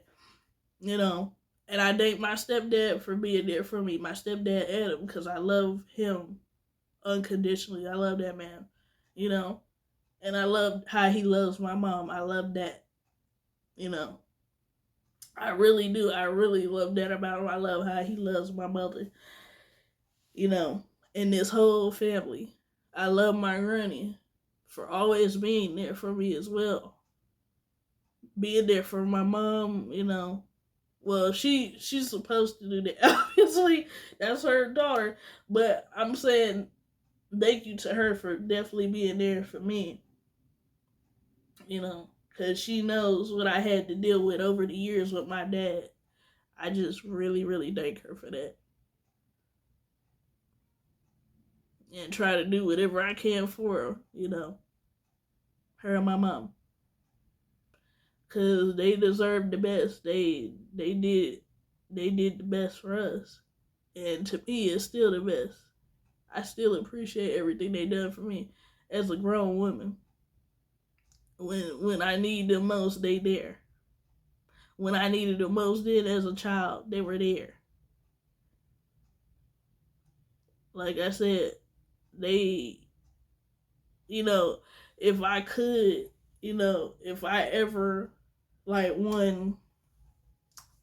Speaker 1: and I thank my stepdad for being there for me. My stepdad Adam, because I love him unconditionally. I love that man, and I love how he loves my mom. I love that, I really do. I really love that about him. I love how he loves my mother, in this whole family. I love my granny for always being there for me as well. Being there for my mom, well, she's supposed to do that. Obviously, that's her daughter. But I'm saying thank you to her for definitely being there for me. Because she knows what I had to deal with over the years with my dad. I just really, really thank her for that. And try to do whatever I can for her, her and my mom. Cause they deserve the best. They did the best for us. And to me it's still the best. I still appreciate everything they done for me as a grown woman. When I need them most, they there. When I needed them most then as a child, they were there. Like I said, they you know, if I could, if I ever like won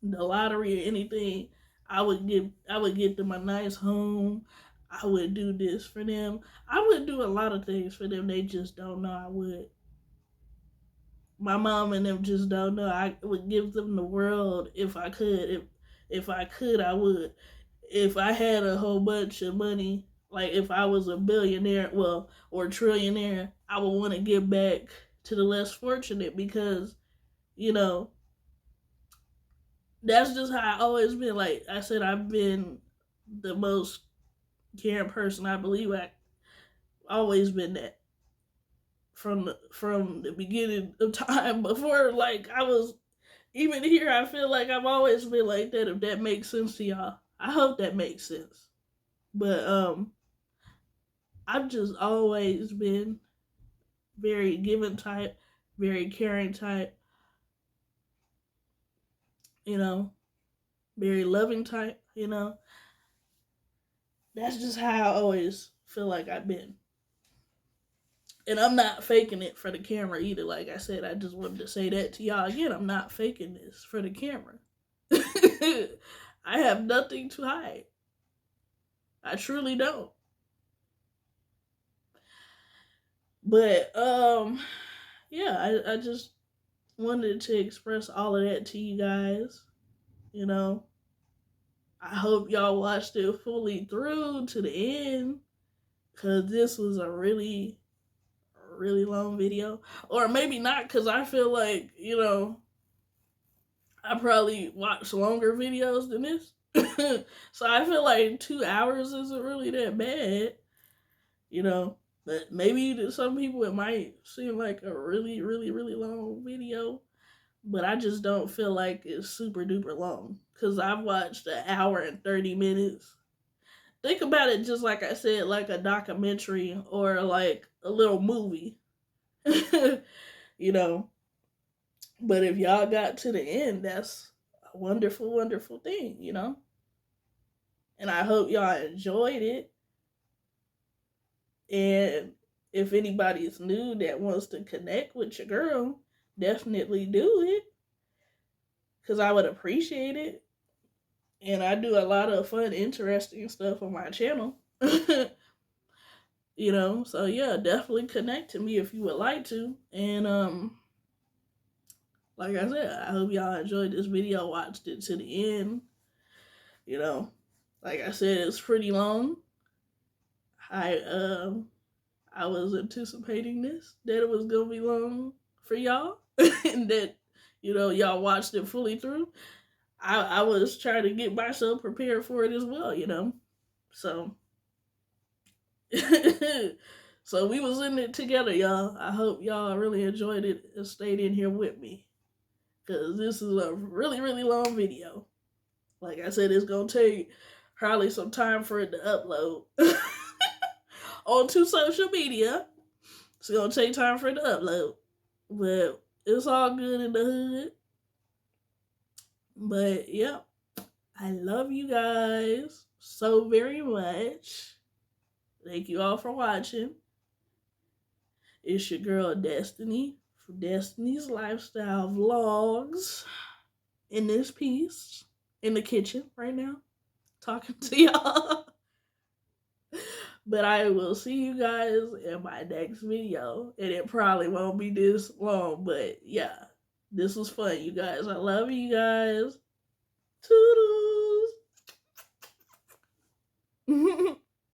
Speaker 1: the lottery or anything, I would get them a nice home. I would do this for them. I would do a lot of things for them. They just don't know I would. My mom and them just don't know. I would give them the world if I could. If I could, I would. If I had a whole bunch of money, like if I was a billionaire, well, or trillionaire, I would want to give back to the less fortunate because, you know, that's just how I always been. Like I said, I've been the most caring person. I believe I always been that from the beginning of time. Before, like I was even here. I feel like I've always been like that. If that makes sense to y'all, I hope that makes sense. But I've just always been very giving type, very caring type. You know, very loving type. That's just how I always feel like I've been. And I'm not faking it for the camera either. Like I said, I just wanted to say that to y'all again. I'm not faking this for the camera. I have nothing to hide. I truly don't. But yeah, I just wanted to express all of that to you guys. You know, I hope y'all watched it fully through to the end, because this was a really, really long video. Or maybe not, because I feel like, I probably watch longer videos than this. So I feel like 2 hours isn't really that bad, you know. But maybe to some people it might seem like a really, really, really long video. But I just don't feel like it's super duper long. Because I've watched an hour and 30 minutes. Think about it just like I said, like a documentary or like a little movie. you know. But if y'all got to the end, that's a wonderful, wonderful thing. And I hope y'all enjoyed it. And if anybody is new that wants to connect with your girl, definitely do it. Because I would appreciate it. And I do a lot of fun, interesting stuff on my channel. So yeah, definitely connect to me if you would like to. And like I said, I hope y'all enjoyed this video, watched it to the end. Like I said, it's pretty long. I was anticipating this, that it was gonna be long for y'all, and that y'all watched it fully through. I was trying to get myself prepared for it as well. So so we was in it together, y'all. I hope y'all really enjoyed it and stayed in here with me, because this is a really, really long video. Like I said, it's gonna take probably some time for it to upload onto social media. It's gonna take time for it to upload, but it's all good in the hood. But yeah, I love you guys so very much. Thank you all for watching. It's your girl Destiny from Destiny's Lifestyle Vlogs in this piece in the kitchen right now, talking to y'all. But I will see you guys in my next video. And it probably won't be this long. But yeah, this was fun, you guys. I love you guys. Toodles.